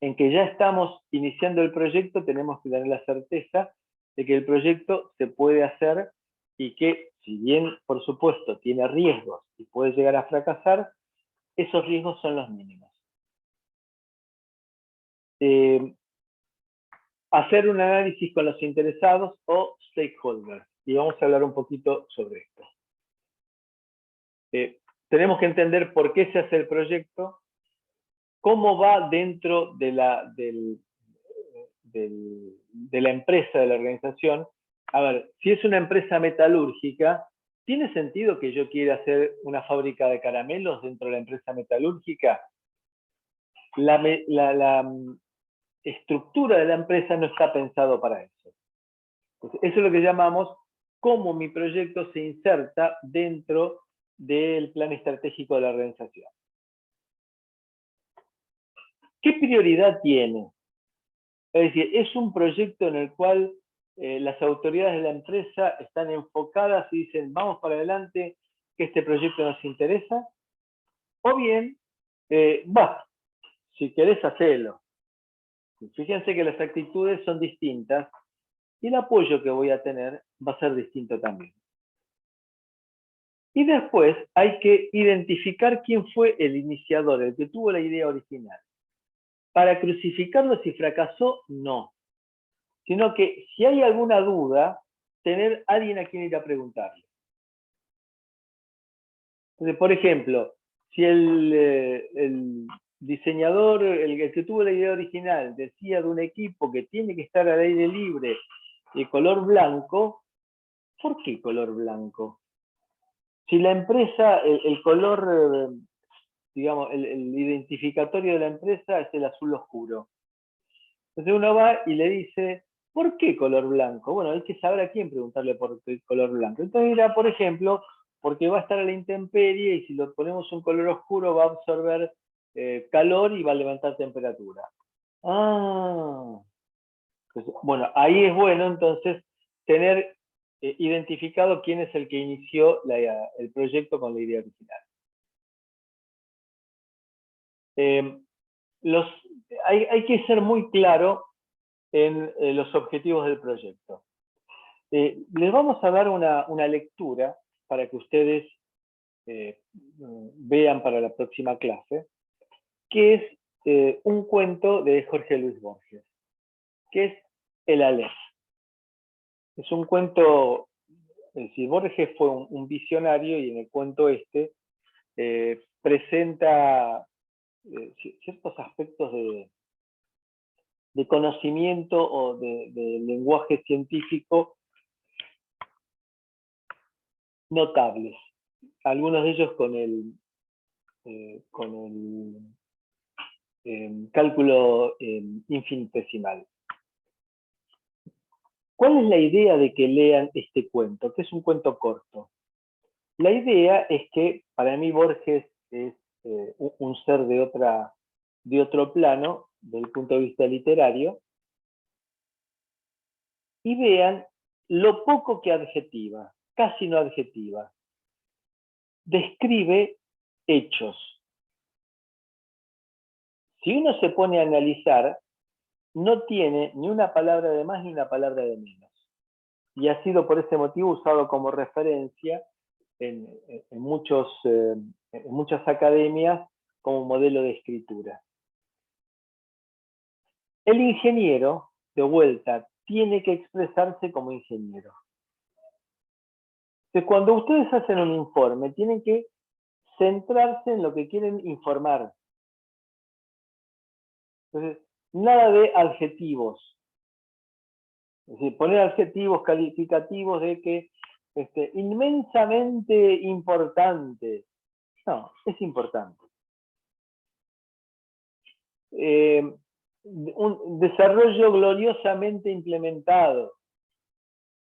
en que ya estamos iniciando el proyecto, tenemos que tener la certeza de que el proyecto se puede hacer y que, si bien, por supuesto, tiene riesgos y puede llegar a fracasar, esos riesgos son los mínimos. Hacer un análisis con los interesados o stakeholders. Y vamos a hablar un poquito sobre esto. Tenemos que entender por qué se hace el proyecto, cómo va dentro de la empresa, de la organización. A ver, si es una empresa metalúrgica, ¿tiene sentido que yo quiera hacer una fábrica de caramelos dentro de la empresa metalúrgica? La estructura de la empresa no está pensado para eso. Entonces, eso es lo que llamamos cómo mi proyecto se inserta dentro del plan estratégico de la organización. ¿Qué prioridad tiene? Es decir, es un proyecto en el cual las autoridades de la empresa están enfocadas y dicen, vamos para adelante, que este proyecto nos interesa, o bien, si querés, hacelo. Fíjense que las actitudes son distintas y el apoyo que voy a tener va a ser distinto también. Y después hay que identificar quién fue el iniciador, el que tuvo la idea original. Para crucificarlo si fracasó, no. Sino que si hay alguna duda, tener alguien a quien ir a preguntarle. Entonces, por ejemplo, si el diseñador, el que tuvo la idea original, decía de un equipo que tiene que estar al aire libre de color blanco, ¿por qué color blanco? Si la empresa, el color, digamos, el identificatorio de la empresa es el azul oscuro. Entonces uno va y le dice, ¿Por qué color blanco? Bueno, hay que saber a quién preguntarle por qué color blanco. Entonces dirá, por ejemplo, porque va a estar a la intemperie y si lo ponemos un color oscuro va a absorber calor y va a levantar temperatura. Ah, pues, bueno, ahí es bueno entonces tener identificado quién es el que inició el proyecto con la idea original. Hay que ser muy claro en los objetivos del proyecto. Les vamos a dar una lectura para que ustedes vean para la próxima clase, que es un cuento de Jorge Luis Borges, que es El Aleph. Es un cuento, es decir, Borges fue un visionario y en el cuento presenta ciertos aspectos de conocimiento o de lenguaje científico notables. Algunos de ellos con el cálculo infinitesimal. ¿Cuál es la idea de que lean este cuento? Que es un cuento corto. La idea es que para mí Borges es un ser de otro plano, desde el punto de vista literario, y vean lo poco que adjetiva, casi no adjetiva, describe hechos. Si uno se pone a analizar, no tiene ni una palabra de más ni una palabra de menos. Y ha sido por ese motivo usado como referencia en muchas academias como modelo de escritura. El ingeniero, de vuelta, tiene que expresarse como ingeniero. Entonces, cuando ustedes hacen un informe, tienen que centrarse en lo que quieren informar. Entonces, nada de adjetivos. Es decir, poner adjetivos calificativos de que inmensamente importante. No, es importante. Un desarrollo gloriosamente implementado.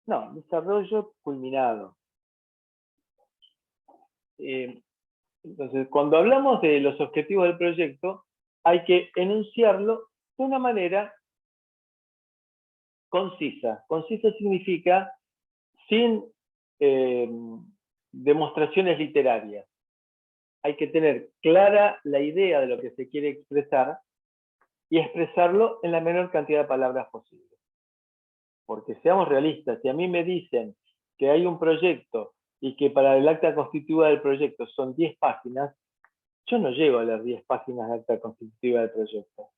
No, desarrollo culminado. Entonces, cuando hablamos de los objetivos del proyecto, hay que enunciarlo de una manera concisa. Concisa significa sin demostraciones literarias. Hay que tener clara la idea de lo que se quiere expresar y expresarlo en la menor cantidad de palabras posible. Porque seamos realistas, si a mí me dicen que hay un proyecto y que para el acta constitutiva del proyecto son 10 páginas, yo no llego a leer 10 páginas de acta constitutiva del proyecto.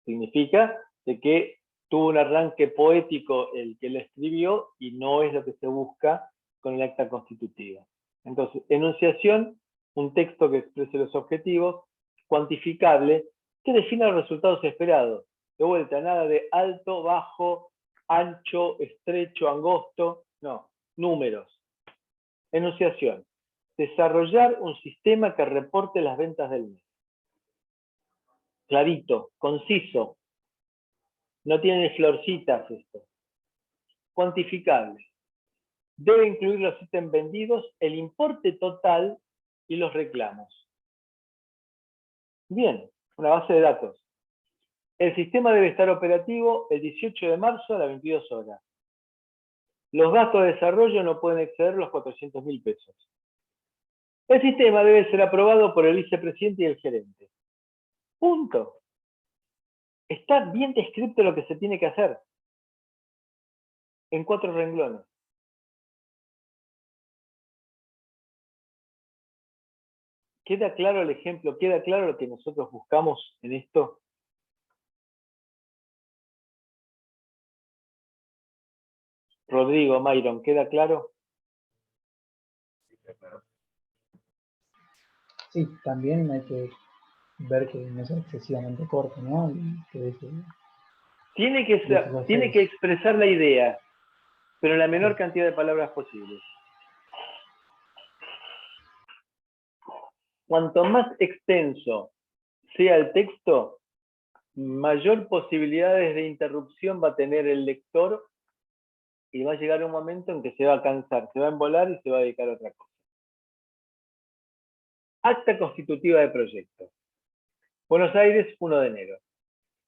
Significa de que tuvo un arranque poético el que lo escribió y no es lo que se busca con el acta constitutiva. Entonces, enunciación, un texto que exprese los objetivos, cuantificable, que defina los resultados esperados. De vuelta, nada de alto, bajo, ancho, estrecho, angosto, no, números. Enunciación, desarrollar un sistema que reporte las ventas del mes. Clarito, conciso, no tiene florcitas esto. Cuantificable. Debe incluir los ítems vendidos, el importe total y los reclamos. Bien, una base de datos. El sistema debe estar operativo el 18 de marzo a las 22 horas. Los gastos de desarrollo no pueden exceder los 400.000 pesos. El sistema debe ser aprobado por el vicepresidente y el gerente. Punto. Está bien descrito lo que se tiene que hacer. En 4 renglones. ¿Queda claro el ejemplo? ¿Queda claro lo que nosotros buscamos en esto? Rodrigo, Myron, ¿queda claro? Sí, también hay que ver que no sea excesivamente corto, ¿no? Y que Tiene que expresar la idea, pero en la menor cantidad de palabras posible. Cuanto más extenso sea el texto, mayor posibilidades de interrupción va a tener el lector y va a llegar un momento en que se va a cansar, se va a embolar y se va a dedicar a otra cosa. Acta constitutiva de proyecto. Buenos Aires, 1 de enero.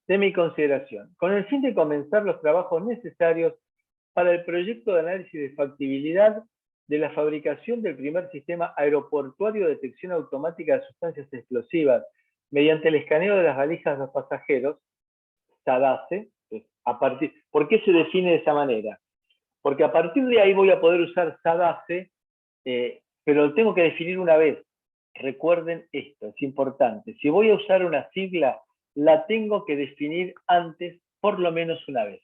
De mi consideración, con el fin de comenzar los trabajos necesarios para el proyecto de análisis de factibilidad de la fabricación del primer sistema aeroportuario de detección automática de sustancias explosivas mediante el escaneo de las valijas de los pasajeros, SADACE, ¿por qué se define de esa manera? Porque a partir de ahí voy a poder usar SADACE, pero lo tengo que definir una vez. Recuerden esto, es importante. Si voy a usar una sigla, la tengo que definir antes, por lo menos una vez.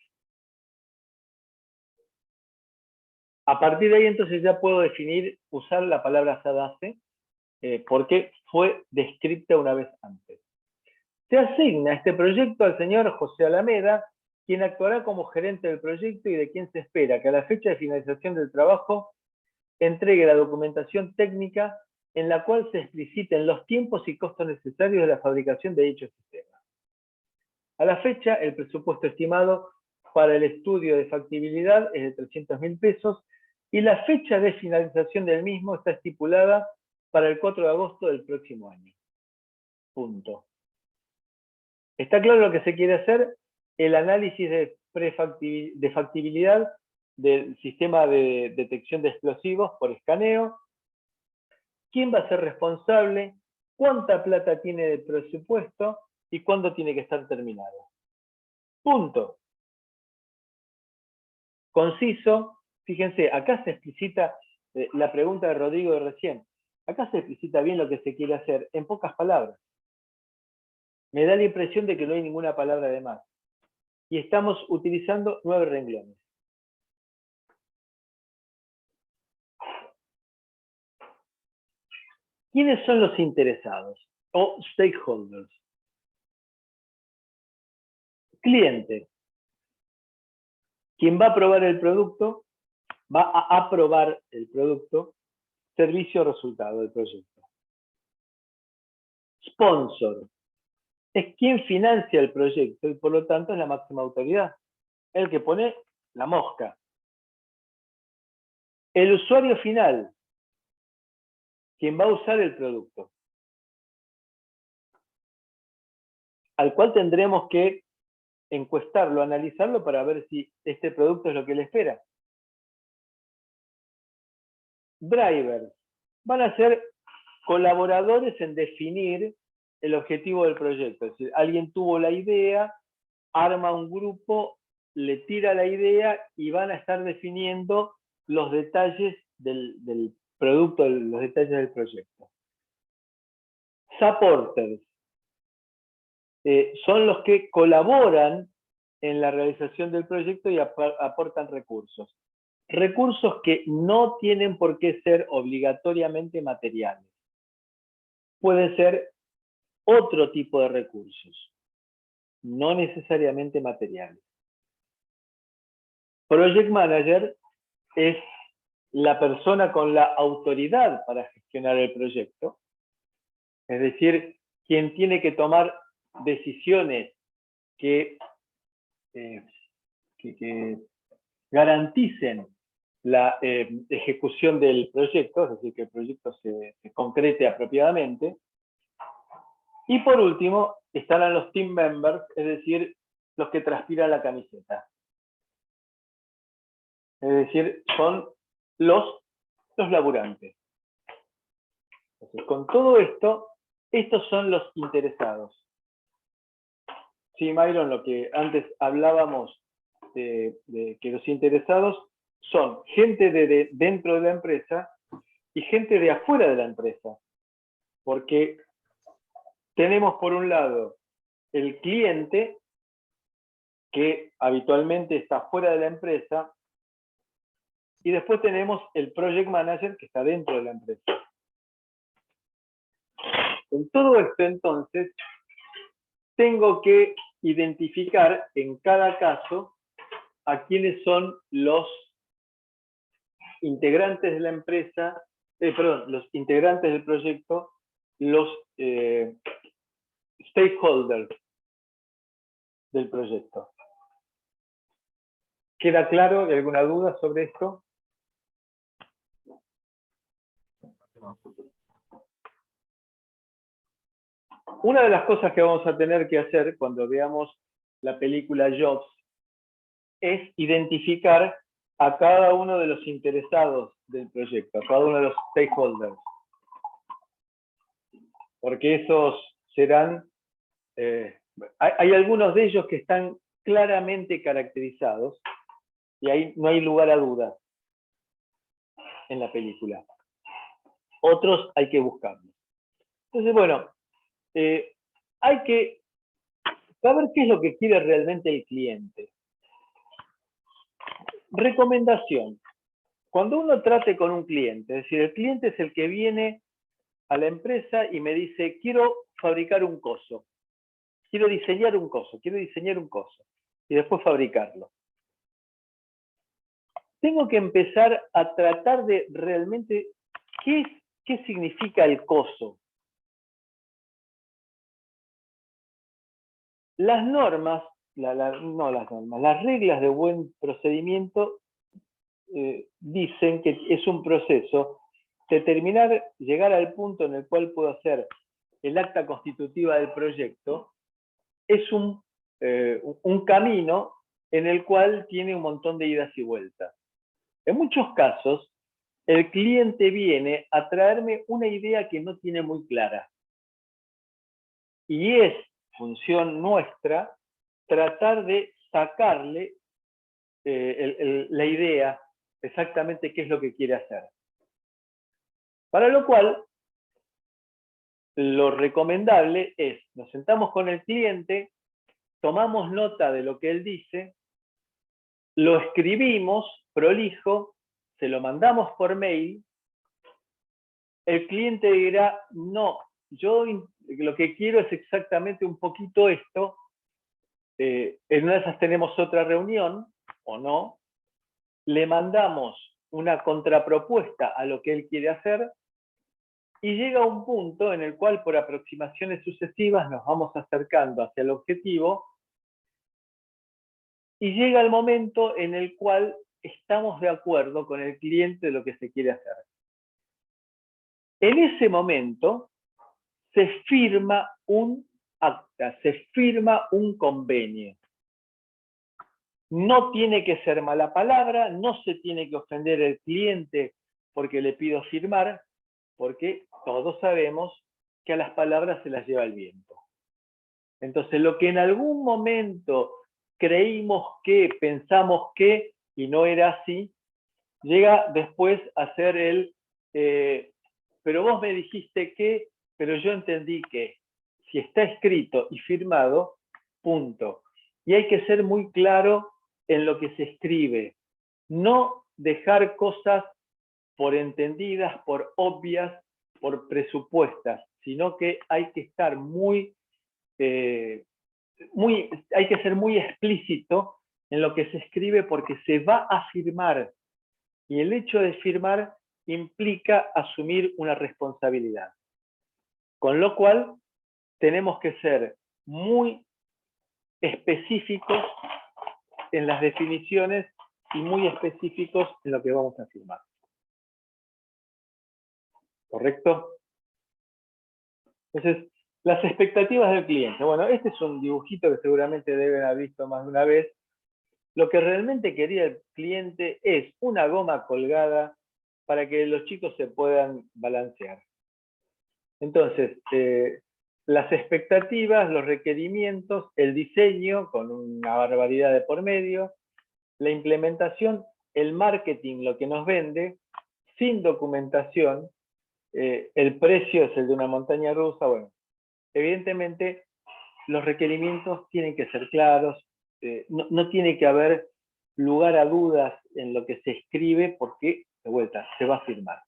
A partir de ahí, entonces, ya puedo definir, usar la palabra SADACE, porque fue descrita una vez antes. Se asigna este proyecto al señor José Alameda, quien actuará como gerente del proyecto y de quien se espera que a la fecha de finalización del trabajo entregue la documentación técnica en la cual se expliciten los tiempos y costos necesarios de la fabricación de dicho sistema. A la fecha, el presupuesto estimado para el estudio de factibilidad es de 300.000 pesos y la fecha de finalización del mismo está estipulada para el 4 de agosto del próximo año. Punto. ¿Está claro lo que se quiere hacer? El análisis de factibilidad del sistema de detección de explosivos por escaneo. ¿Quién va a ser responsable? ¿Cuánta plata tiene de presupuesto? ¿Y cuándo tiene que estar terminado? Punto. Conciso. Fíjense, acá se explicita la pregunta de Rodrigo de recién. Acá se explicita bien lo que se quiere hacer en pocas palabras. Me da la impresión de que no hay ninguna palabra de más. Y estamos utilizando 9 renglones. ¿Quiénes son los interesados o stakeholders? Cliente. Quien va a aprobar el producto, va a aprobar el producto, servicio o resultado del proyecto. Sponsor. Es quien financia el proyecto y por lo tanto es la máxima autoridad. El que pone la mosca. El usuario final. Quien va a usar el producto. Al cual tendremos que encuestarlo, analizarlo para ver si este producto es lo que le espera. Drivers. Van a ser colaboradores en definir el objetivo del proyecto. Es decir, alguien tuvo la idea, arma un grupo, le tira la idea y van a estar definiendo los detalles del producto, los detalles del proyecto. Supporters. Son los que colaboran en la realización del proyecto y aportan recursos. Recursos que no tienen por qué ser obligatoriamente materiales. Pueden ser otro tipo de recursos, no necesariamente materiales. Project Manager es la persona con la autoridad para gestionar el proyecto, es decir, quien tiene que tomar decisiones que garanticen la ejecución del proyecto, es decir, que el proyecto se concrete apropiadamente. Y por último, estarán los team members, es decir, los que transpiran la camiseta. Es decir, son los laburantes. Entonces, con todo esto, estos son los interesados. Sí, Myron, lo que antes hablábamos de que los interesados son gente de dentro de la empresa y gente de afuera de la empresa. Porque tenemos por un lado el cliente, que habitualmente está fuera de la empresa, y después tenemos el project manager, que está dentro de la empresa. Con todo esto, entonces, tengo que identificar en cada caso a quiénes son los integrantes de la empresa, los integrantes del proyecto, los stakeholders, del proyecto. ¿Queda claro? ¿Hay alguna duda sobre esto? Una de las cosas que vamos a tener que hacer cuando veamos la película Jobs es identificar a cada uno de los interesados del proyecto, a cada uno de los stakeholders. Porque esos serán, hay algunos de ellos que están claramente caracterizados y ahí no hay lugar a dudas en la película. Otros hay que buscarlos. Entonces, bueno, hay que saber qué es lo que quiere realmente el cliente. Recomendación. Cuando uno trate con un cliente, es decir, el cliente es el que viene a la empresa y me dice, quiero fabricar un coso, quiero diseñar un coso, y después fabricarlo. Tengo que empezar a tratar de realmente qué significa el coso. Las normas, las reglas de buen procedimiento dicen que es un proceso determinar, llegar al punto en el cual puedo hacer el acta constitutiva del proyecto, es un camino en el cual tiene un montón de idas y vueltas. En muchos casos, el cliente viene a traerme una idea que no tiene muy clara. Y es función nuestra tratar de sacarle la idea exactamente qué es lo que quiere hacer. Para lo cual, lo recomendable es, nos sentamos con el cliente, tomamos nota de lo que él dice, lo escribimos prolijo, se lo mandamos por mail, el cliente dirá, no, yo lo que quiero es exactamente un poquito esto, en una de esas tenemos otra reunión, o no, le mandamos una contrapropuesta a lo que él quiere hacer, y llega un punto en el cual por aproximaciones sucesivas nos vamos acercando hacia el objetivo, y llega el momento en el cual estamos de acuerdo con el cliente de lo que se quiere hacer. En ese momento se firma un acta, se firma un convenio. No tiene que ser mala palabra, no se tiene que ofender el cliente porque le pido firmar, porque todos sabemos que a las palabras se las lleva el viento. Entonces, lo que en algún momento creímos que, pensamos que, y no era así, llega después a ser el, pero vos me dijiste que, pero yo entendí que. Si está escrito y firmado, punto. Y hay que ser muy claro en lo que se escribe. No dejar cosas por entendidas, por obvias, por presupuestas, sino que hay que estar hay que ser muy explícito en lo que se escribe porque se va a firmar. Y el hecho de firmar implica asumir una responsabilidad. Con lo cual, tenemos que ser muy específicos en las definiciones y muy específicos en lo que vamos a firmar. ¿Correcto? Entonces, las expectativas del cliente. Bueno, este es un dibujito que seguramente deben haber visto más de una vez. Lo que realmente quería el cliente es una goma colgada para que los chicos se puedan balancear. Entonces, las expectativas, los requerimientos, el diseño con una barbaridad de por medio, la implementación, el marketing, lo que nos vende, sin documentación, el precio es el de una montaña rusa. Bueno, evidentemente los requerimientos tienen que ser claros, no tiene que haber lugar a dudas en lo que se escribe porque, de vuelta, se va a firmar.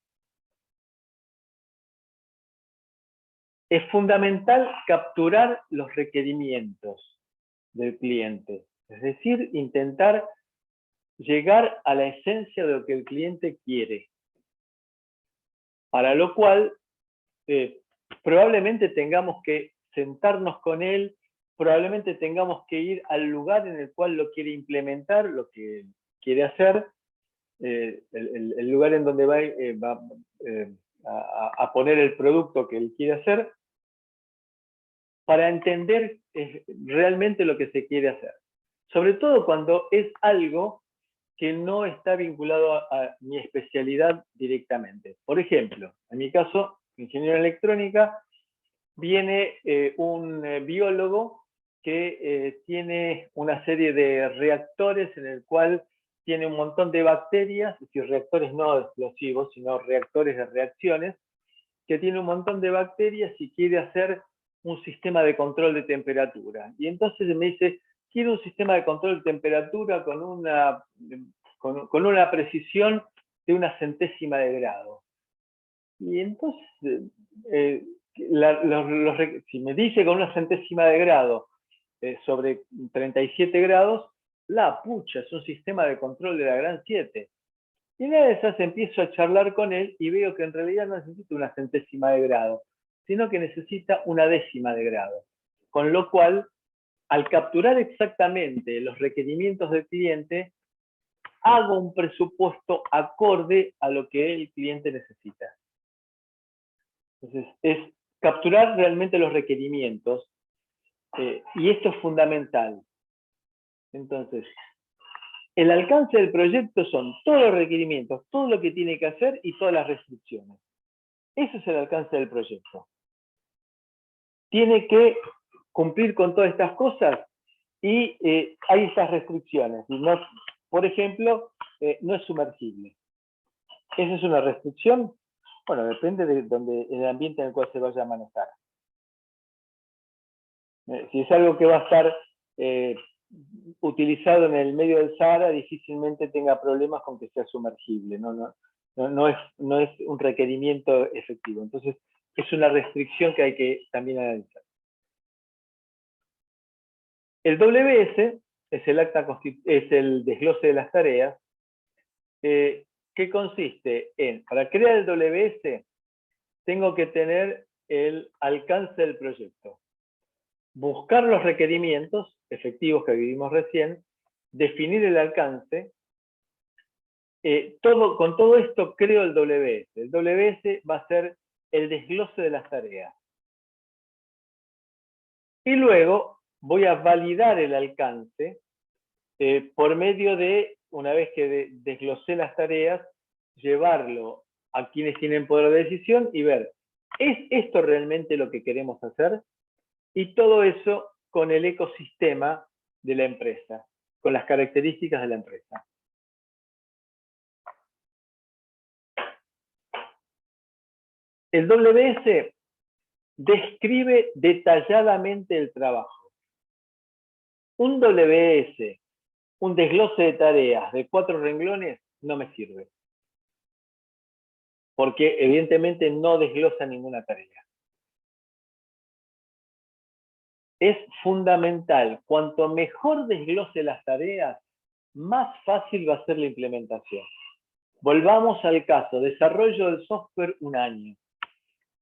Es fundamental capturar los requerimientos del cliente, es decir, intentar llegar a la esencia de lo que el cliente quiere, para lo cual probablemente tengamos que sentarnos con él probablemente tengamos que ir al lugar en el cual lo quiere implementar, lo que quiere hacer, el lugar en donde va a poner el producto que él quiere hacer, para entender realmente lo que se quiere hacer. Sobre todo cuando es algo que no está vinculado a mi especialidad directamente. Por ejemplo, en mi caso, ingeniero en electrónica, viene un biólogo que tiene una serie de reactores en el cual tiene un montón de bacterias, es decir, reactores no explosivos, sino reactores de reacciones, que tiene un montón de bacterias y quiere hacer un sistema de control de temperatura. Y entonces me dice, quiero un sistema de control de temperatura con una precisión de una centésima de grado. Y entonces, si me dice con una centésima de grado sobre 37 grados, la pucha, es un sistema de control de la gran 7. Y una de esas empiezo a charlar con él y veo que en realidad no necesita una centésima de grado, sino que necesita una décima de grado. Con lo cual, al capturar exactamente los requerimientos del cliente, hago un presupuesto acorde a lo que el cliente necesita. Entonces, es capturar realmente los requerimientos, y esto es fundamental. Entonces, el alcance del proyecto son todos los requerimientos, todo lo que tiene que hacer y todas las restricciones. Ese es el alcance del proyecto. Tiene que cumplir con todas estas cosas y hay estas restricciones. No, por ejemplo, no es sumergible. ¿Esa es una restricción? Bueno, depende del ambiente en el cual se vaya a manejar. Si es algo que va a estar utilizado en el medio del Sahara, difícilmente tenga problemas con que sea sumergible. No es un requerimiento efectivo. Entonces, es una restricción que hay que también analizar. El WS es el desglose de las tareas, que consiste en, para crear el WS, tengo que tener el alcance del proyecto, buscar los requerimientos efectivos que vivimos recién, definir el alcance. Con todo esto creo el WS. El WS va a ser el desglose de las tareas. Y luego voy a validar el alcance por medio de, una vez que desglosé las tareas, llevarlo a quienes tienen poder de decisión y ver, ¿es esto realmente lo que queremos hacer? Y todo eso con el ecosistema de la empresa, con las características de la empresa. El WS describe detalladamente el trabajo. Un WS, un desglose de tareas de 4 renglones, no me sirve. Porque evidentemente no desglosa ninguna tarea. Es fundamental, cuanto mejor desglose las tareas, más fácil va a ser la implementación. Volvamos al caso, desarrollo del software 1 año.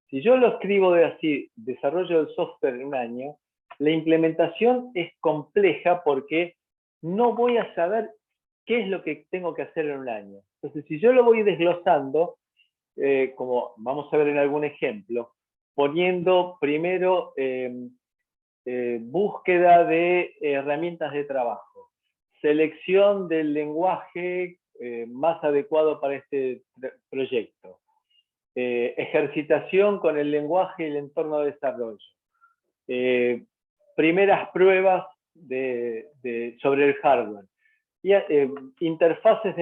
Si yo lo escribo de así, desarrollo del software en 1 año, la implementación es compleja porque no voy a saber qué es lo que tengo que hacer en 1 año. Entonces, si yo lo voy desglosando, como vamos a ver en algún ejemplo, poniendo primero búsqueda de herramientas de trabajo, selección del lenguaje más adecuado para este proyecto, ejercitación con el lenguaje y el entorno de desarrollo, primeras pruebas sobre el hardware, y, interfaces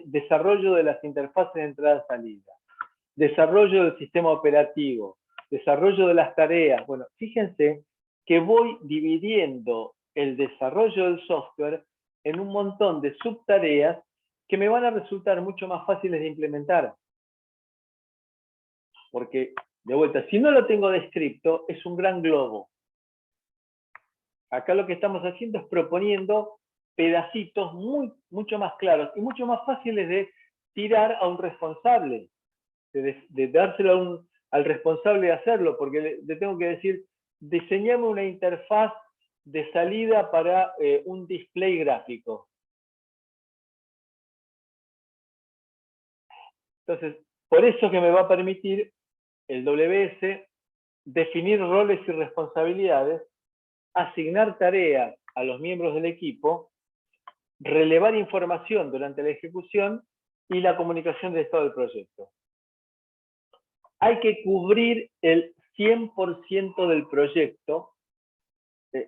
desarrollo de las interfaces de entrada-salida, desarrollo del sistema operativo, desarrollo de las tareas. Bueno, fíjense que voy dividiendo el desarrollo del software en un montón de subtareas que me van a resultar mucho más fáciles de implementar. Porque, de vuelta, si no lo tengo descrito, es un gran globo. Acá lo que estamos haciendo es proponiendo pedacitos mucho más claros y mucho más fáciles de tirar a un responsable, de dárselo al responsable de hacerlo, porque le tengo que decir, diseñame una interfaz de salida para un display gráfico. Entonces, por eso que me va a permitir el WS definir roles y responsabilidades, asignar tareas a los miembros del equipo, relevar información durante la ejecución y la comunicación del estado del proyecto. Hay que cubrir el 100% del proyecto,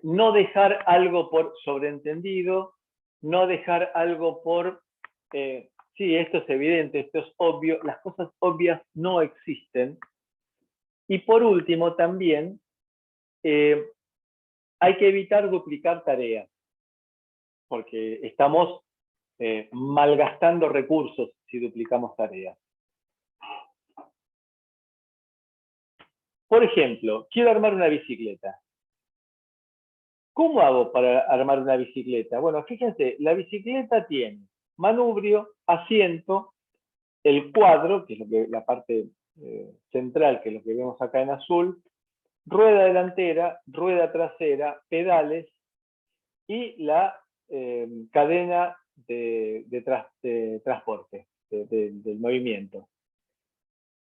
no dejar algo por sobreentendido, no dejar algo por, sí, esto es evidente, esto es obvio, las cosas obvias no existen. Y por último también, hay que evitar duplicar tareas, porque estamos malgastando recursos si duplicamos tareas. Por ejemplo, quiero armar una bicicleta. ¿Cómo hago para armar una bicicleta? Bueno, fíjense, la bicicleta tiene manubrio, asiento, el cuadro, que es la parte central, que es lo que vemos acá en azul, rueda delantera, rueda trasera, pedales y la cadena de transporte, del movimiento.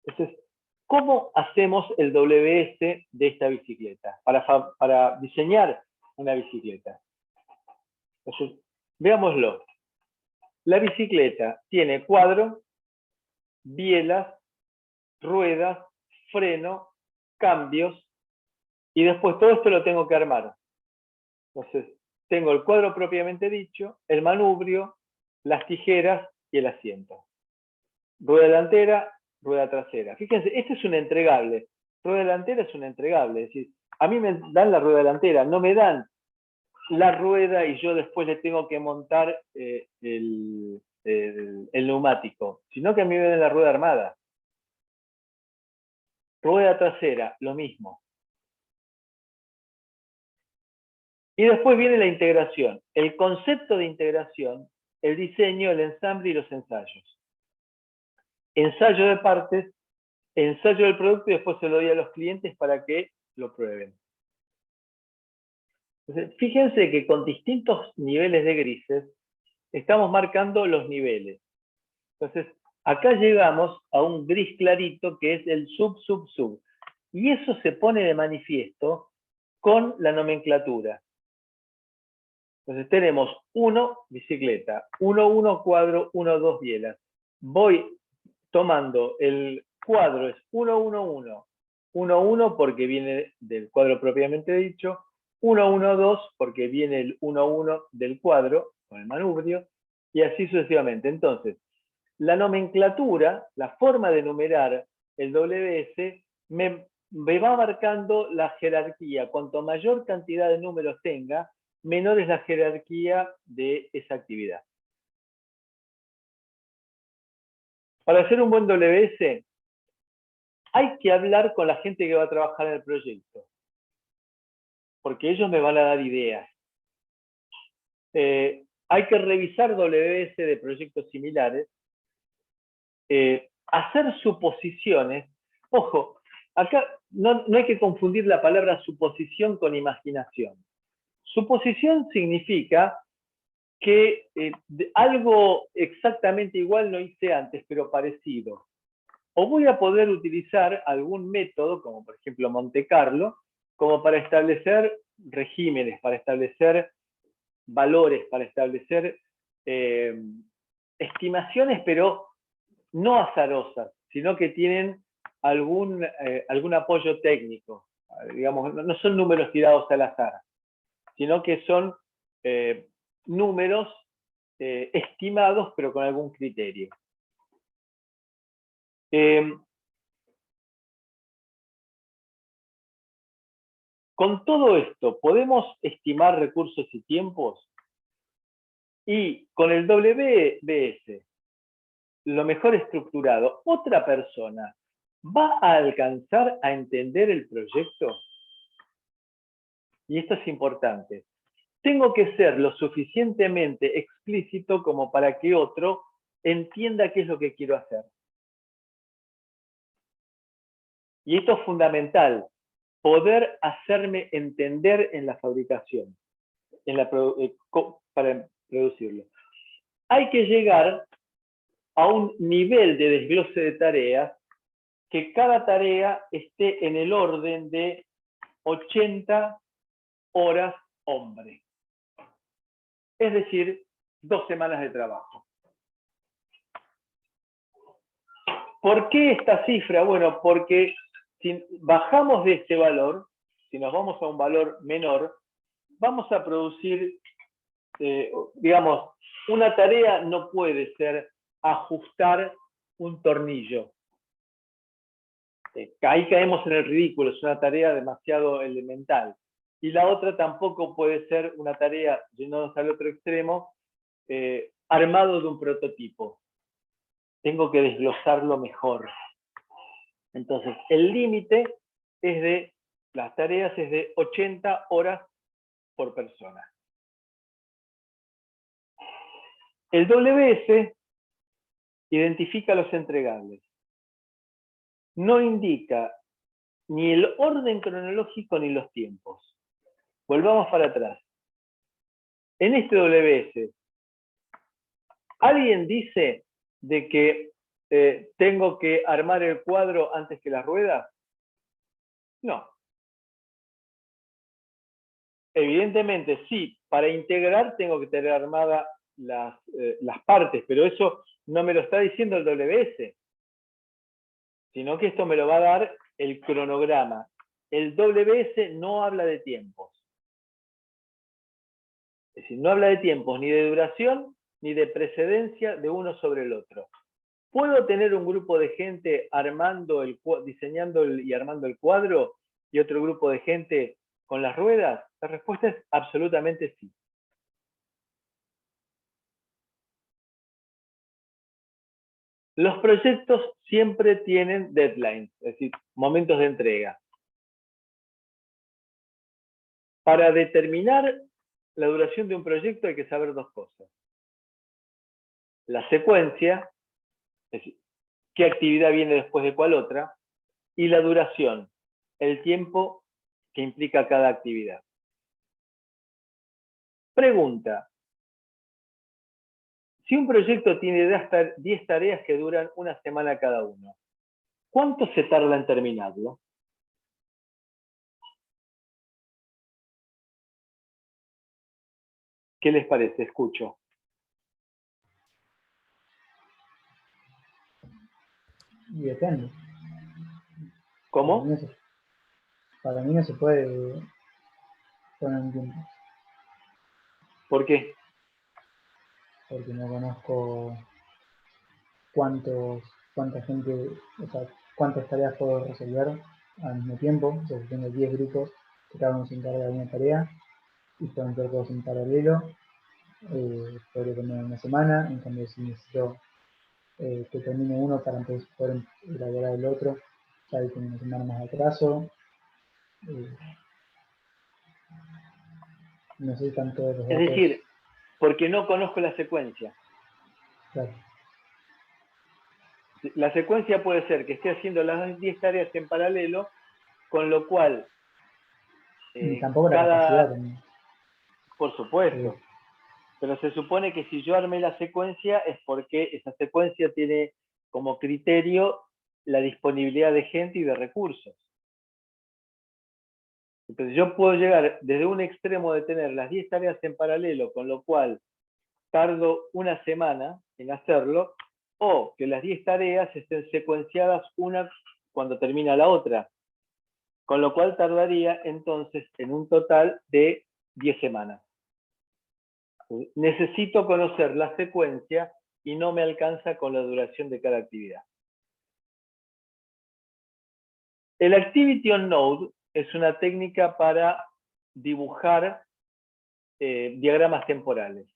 Entonces, ¿cómo hacemos el WS de esta bicicleta? Para diseñar una bicicleta. Entonces, veámoslo. La bicicleta tiene cuadro, bielas, ruedas, freno, cambios, y después todo esto lo tengo que armar. Entonces, tengo el cuadro propiamente dicho, el manubrio, las tijeras y el asiento. Rueda delantera, rueda trasera. Fíjense, este es un entregable. Rueda delantera es un entregable. Es decir, a mí me dan la rueda delantera, no me dan la rueda y yo después le tengo que montar el neumático, sino que a mí me dan la rueda armada. Rueda trasera, lo mismo. Y después viene la integración. El concepto de integración, el diseño, el ensamble y los ensayos. Ensayo de partes, ensayo del producto y después se lo doy a los clientes para que lo prueben. Entonces, fíjense que con distintos niveles de grises estamos marcando los niveles. Entonces, acá llegamos a un gris clarito que es el sub. Y eso se pone de manifiesto con la nomenclatura. Entonces tenemos 1 bicicleta, 1 cuadro, 1 bielas. Voy tomando el cuadro, es 1 porque viene del cuadro propiamente dicho, 1 porque viene el 1 del cuadro con el manubrio, y así sucesivamente. Entonces, la nomenclatura, la forma de numerar el WS, me va marcando la jerarquía. Cuanto mayor cantidad de números tenga, menor es la jerarquía de esa actividad. Para hacer un buen WS, hay que hablar con la gente que va a trabajar en el proyecto, porque ellos me van a dar ideas. Hay que revisar WS de proyectos similares, hacer suposiciones. Ojo, acá no hay que confundir la palabra suposición con imaginación. Suposición significa que algo exactamente igual no hice antes, pero parecido. O voy a poder utilizar algún método, como por ejemplo Monte Carlo, como para establecer regímenes, para establecer valores, para establecer estimaciones, pero no azarosas, sino que tienen algún apoyo técnico. Digamos, no son números tirados al azar, sino que son números estimados, pero con algún criterio. Con todo esto, ¿podemos estimar recursos y tiempos? Y con el WBS, lo mejor estructurado, ¿otra persona va a alcanzar a entender el proyecto? Y esto es importante. Tengo que ser lo suficientemente explícito como para que otro entienda qué es lo que quiero hacer. Y esto es fundamental, poder hacerme entender en la fabricación. para producirlo. Hay que llegar a un nivel de desglose de tareas que cada tarea esté en el orden de 80 horas hombre. Es decir, 2 semanas de trabajo. ¿Por qué esta cifra? Bueno, porque si bajamos de este valor, si nos vamos a un valor menor, vamos a producir, digamos, una tarea no puede ser ajustar un tornillo. Ahí caemos en el ridículo, es una tarea demasiado elemental. Y la otra tampoco puede ser una tarea, yéndonos al otro extremo, armado de un prototipo. Tengo que desglosarlo mejor. Entonces, el límite es de las tareas es de 80 horas por persona. El WS identifica los entregables. No indica ni el orden cronológico ni los tiempos. Volvamos para atrás. En este WS, ¿alguien dice de que tengo que armar el cuadro antes que las ruedas? No. Evidentemente, sí, para integrar tengo que tener armadas las partes, pero eso no me lo está diciendo el WS, sino que esto me lo va a dar el cronograma. El WS no habla de tiempos. Es decir, no habla de tiempos ni de duración ni de precedencia de uno sobre el otro. ¿Puedo tener un grupo de gente diseñando y armando el cuadro y otro grupo de gente con las ruedas? La respuesta es absolutamente sí. Los proyectos siempre tienen deadlines, es decir, momentos de entrega. Para determinar la duración de un proyecto hay que saber 2 cosas. La secuencia, es decir, qué actividad viene después de cuál otra, y la duración, el tiempo que implica cada actividad. Pregunta. Si un proyecto tiene hasta 10 tareas que duran una semana cada uno, ¿cuánto se tarda en terminarlo? ¿Qué les parece? Escucho. Y depende. ¿Cómo? Para mí no se puede poner un tiempo, ¿Por qué? porque no conozco cuánta gente, o sea, cuántas tareas puedo resolver al mismo tiempo. O sea, si tengo 10 grupos que cada uno se encarga de una tarea y pueden ser todos en paralelo, podría terminar una semana. En cambio, si necesito que termine uno para entonces poder elaborar el otro, ya hay como una semana más de atraso. No sé tanto de los Es datos. decir, porque no conozco la secuencia. Claro. La secuencia puede ser que esté haciendo las 10 tareas en paralelo, con lo cual Y tampoco la capacidad también. Por supuesto. Pero se supone que si yo armé la secuencia es porque esa secuencia tiene como criterio la disponibilidad de gente y de recursos. Entonces yo puedo llegar desde un extremo de tener las 10 tareas en paralelo, con lo cual tardo una semana en hacerlo, o que las 10 tareas estén secuenciadas una cuando termina la otra, con lo cual tardaría entonces en un total de 10 semanas. Necesito conocer la secuencia y no me alcanza con la duración de cada actividad. El Activity on Node es una técnica para dibujar diagramas temporales,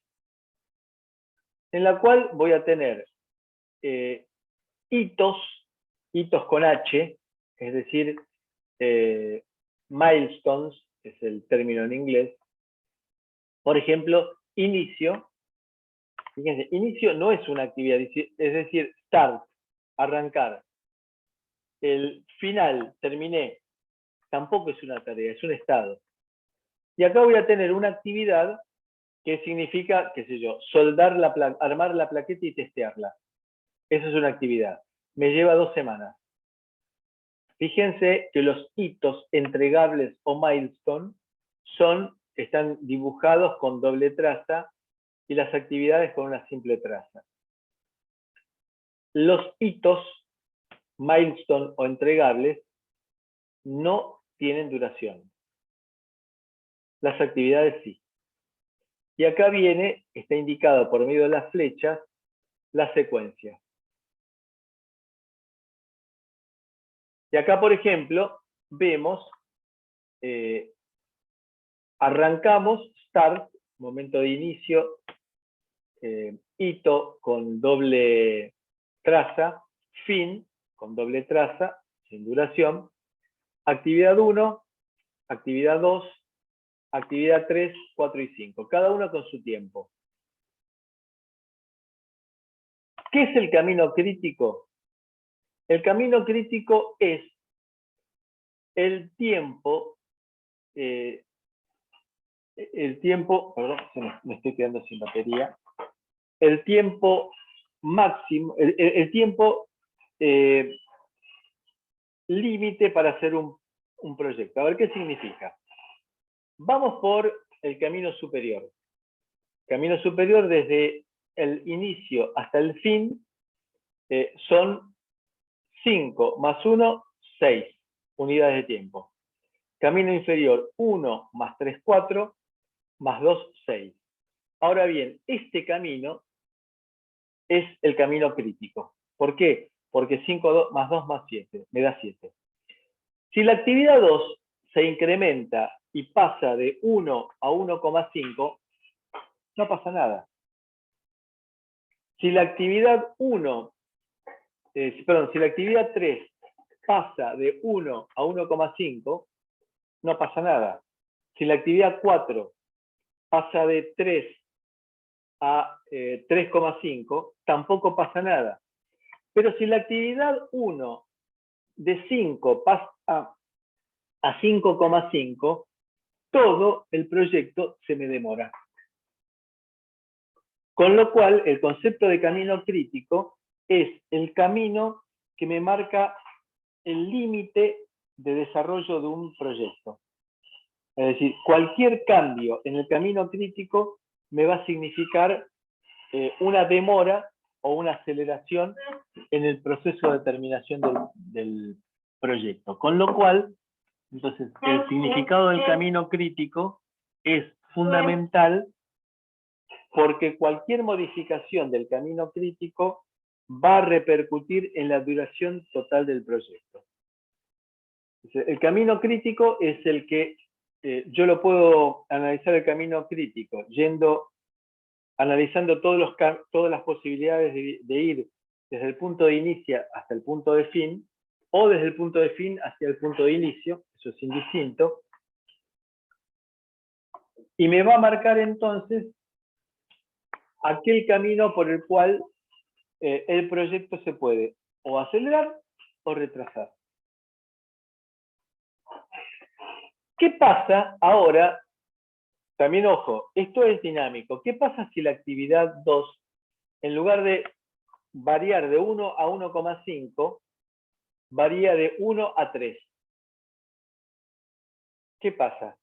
en la cual voy a tener hitos con H, es decir, milestones, es el término en inglés. Por ejemplo, inicio. Fíjense, inicio no es una actividad, es decir, start, arrancar. El final, terminé, tampoco es una tarea, es un estado. Y acá voy a tener una actividad que significa, qué sé yo, soldar armar la plaqueta y testearla. Eso es una actividad. Me lleva 2 semanas. Fíjense que los hitos entregables o milestone están dibujados con doble traza y las actividades con una simple traza. Los hitos, milestone o entregables, no tienen duración. Las actividades sí. Y acá viene, está indicado por medio de las flechas, la secuencia. Y acá, por ejemplo, vemos, arrancamos, start, momento de inicio, hito con doble traza, fin con doble traza, sin duración, actividad 1, actividad 2, actividad 3, 4 y 5, cada una con su tiempo. ¿Qué es el camino crítico? El camino crítico es el tiempo, perdón, me estoy quedando sin batería, el tiempo máximo, el tiempo límite para hacer un proyecto. A ver qué significa. Vamos por el camino superior. Camino superior desde el inicio hasta el fin son 5 más 1, 6 unidades de tiempo. Camino inferior, 1 más 3, 4, más 2, 6. Ahora bien, este camino es el camino crítico. ¿Por qué? Porque 5 más 2 más 7, me da 7. Si la actividad 2 se incrementa y pasa de 1 a 1,5, no pasa nada. Si la actividad 3 pasa de 1 a 1,5, no pasa nada. Si la actividad 4 pasa de 3 a 3,5, tampoco pasa nada. Pero si la actividad 1 de 5 pasa a 5,5, todo el proyecto se me demora. Con lo cual, el concepto de camino crítico es el camino que me marca el límite de desarrollo de un proyecto. Es decir, cualquier cambio en el camino crítico me va a significar una demora o una aceleración en el proceso de terminación del proyecto. Con lo cual, entonces, el significado del camino crítico es fundamental porque cualquier modificación del camino crítico va a repercutir en la duración total del proyecto. El camino crítico es el que yo lo puedo analizar el camino crítico analizando todas las posibilidades de ir desde el punto de inicio hasta el punto de fin, o desde el punto de fin hacia el punto de inicio, eso es indistinto, y me va a marcar entonces aquel camino por el cual el proyecto se puede o acelerar o retrasar. ¿Qué pasa ahora? También, ojo, esto es dinámico. ¿Qué pasa si la actividad 2, en lugar de variar de 1 a 1,5, varía de 1 a 3? ¿Qué pasa?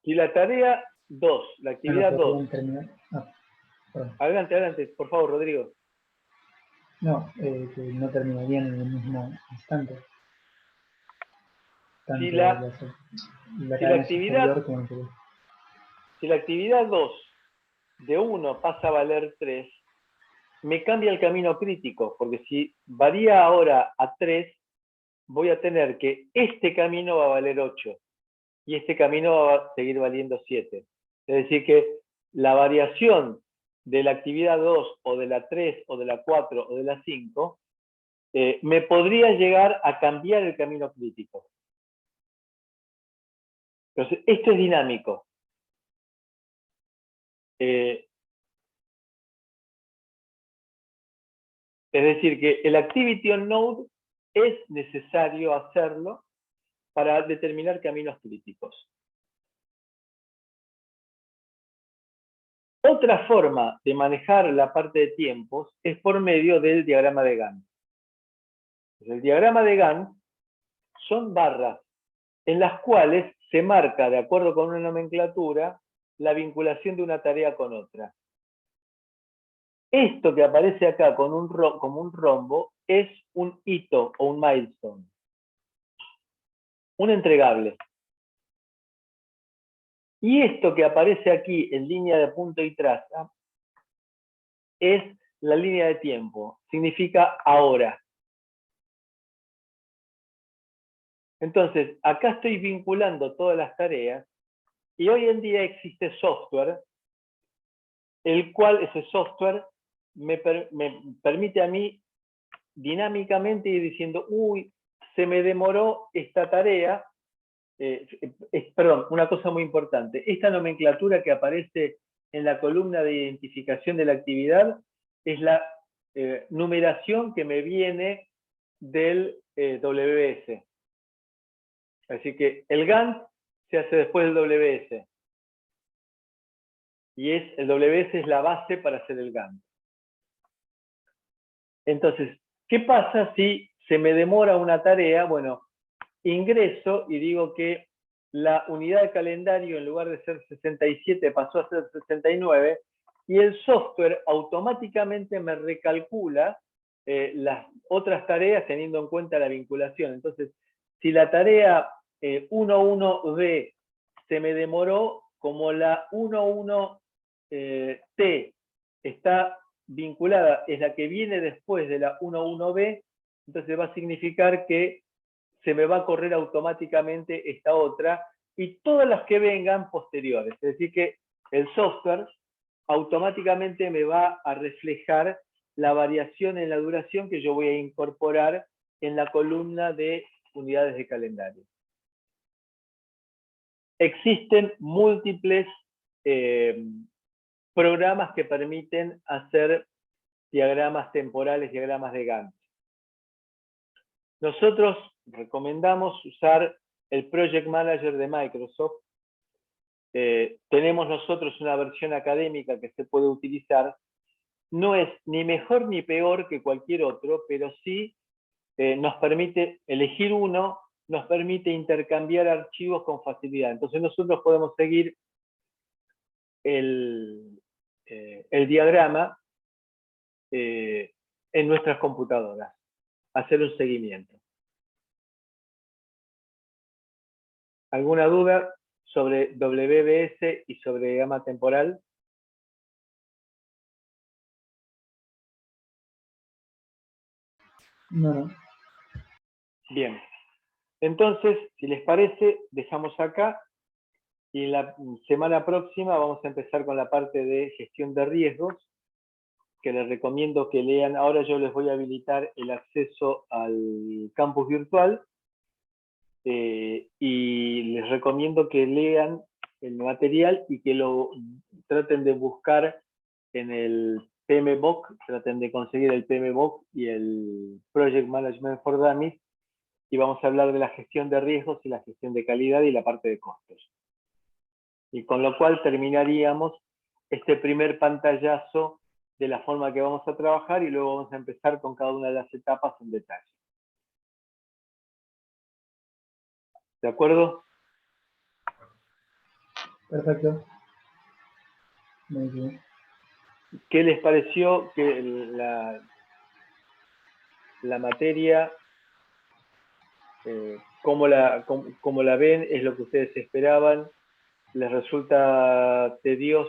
Si la tarea 2, la actividad 2... Adelante, por favor, Rodrigo. No, que no terminarían en el mismo instante. Tanto Si la actividad 2 de 1 pasa a valer 3, me cambia el camino crítico, porque si varía ahora a 3, voy a tener que este camino va a valer 8 y este camino va a seguir valiendo 7. Es decir que la variación de la actividad 2 o de la 3 o de la 4 o de la 5 me podría llegar a cambiar el camino crítico. Entonces, esto es dinámico. Es decir, que el Activity on Node es necesario hacerlo para determinar caminos críticos. Otra forma de manejar la parte de tiempos es por medio del diagrama de Gantt. El diagrama de Gantt son barras en las cuales se marca, de acuerdo con una nomenclatura, la vinculación de una tarea con otra. Esto que aparece acá como un rombo es un hito o un milestone, un entregable. Y esto que aparece aquí en línea de punto y traza es la línea de tiempo, significa ahora. Entonces, acá estoy vinculando todas las tareas y hoy en día existe software, el cual ese software me permite a mí dinámicamente ir diciendo, uy, se me demoró esta tarea. Perdón, una cosa muy importante. Esta nomenclatura que aparece en la columna de identificación de la actividad es la numeración que me viene del WS. Así que el Gantt se hace después del WS. Y el WS es la base para hacer el Gantt. Entonces, ¿qué pasa si se me demora una tarea? Bueno, ingreso y digo que la unidad de calendario en lugar de ser 67 pasó a ser 69 y el software automáticamente me recalcula las otras tareas teniendo en cuenta la vinculación. Entonces, si la tarea 11B se me demoró, como la 11T está vinculada, es la que viene después de la 11B, entonces va a significar que se me va a correr automáticamente esta otra y todas las que vengan posteriores. Es decir, que el software automáticamente me va a reflejar la variación en la duración que yo voy a incorporar en la columna de unidades de calendario. Existen múltiples programas que permiten hacer diagramas temporales, diagramas de Gantt. Nosotros recomendamos usar el Project Manager de Microsoft. Tenemos nosotros una versión académica que se puede utilizar. No es ni mejor ni peor que cualquier otro, pero sí nos permite elegir uno, nos permite intercambiar archivos con facilidad. Entonces nosotros podemos seguir el diagrama en nuestras computadoras, hacer un seguimiento. ¿Alguna duda sobre WBS y sobre gama temporal? No. Bien. Entonces, si les parece, dejamos acá y en la semana próxima vamos a empezar con la parte de gestión de riesgos, que les recomiendo que lean. Ahora yo les voy a habilitar el acceso al campus virtual y les recomiendo que lean el material y que lo traten de buscar en el PMBOK, traten de conseguir el PMBOK y el Project Management for Dummies, y vamos a hablar de la gestión de riesgos y la gestión de calidad y la parte de costos. Y con lo cual terminaríamos este primer pantallazo de la forma que vamos a trabajar y luego vamos a empezar con cada una de las etapas en detalle. ¿De acuerdo? Perfecto. Buenísimo. ¿Qué les pareció que la materia, cómo la ven? ¿Es lo que ustedes esperaban? ¿Les resulta tedioso?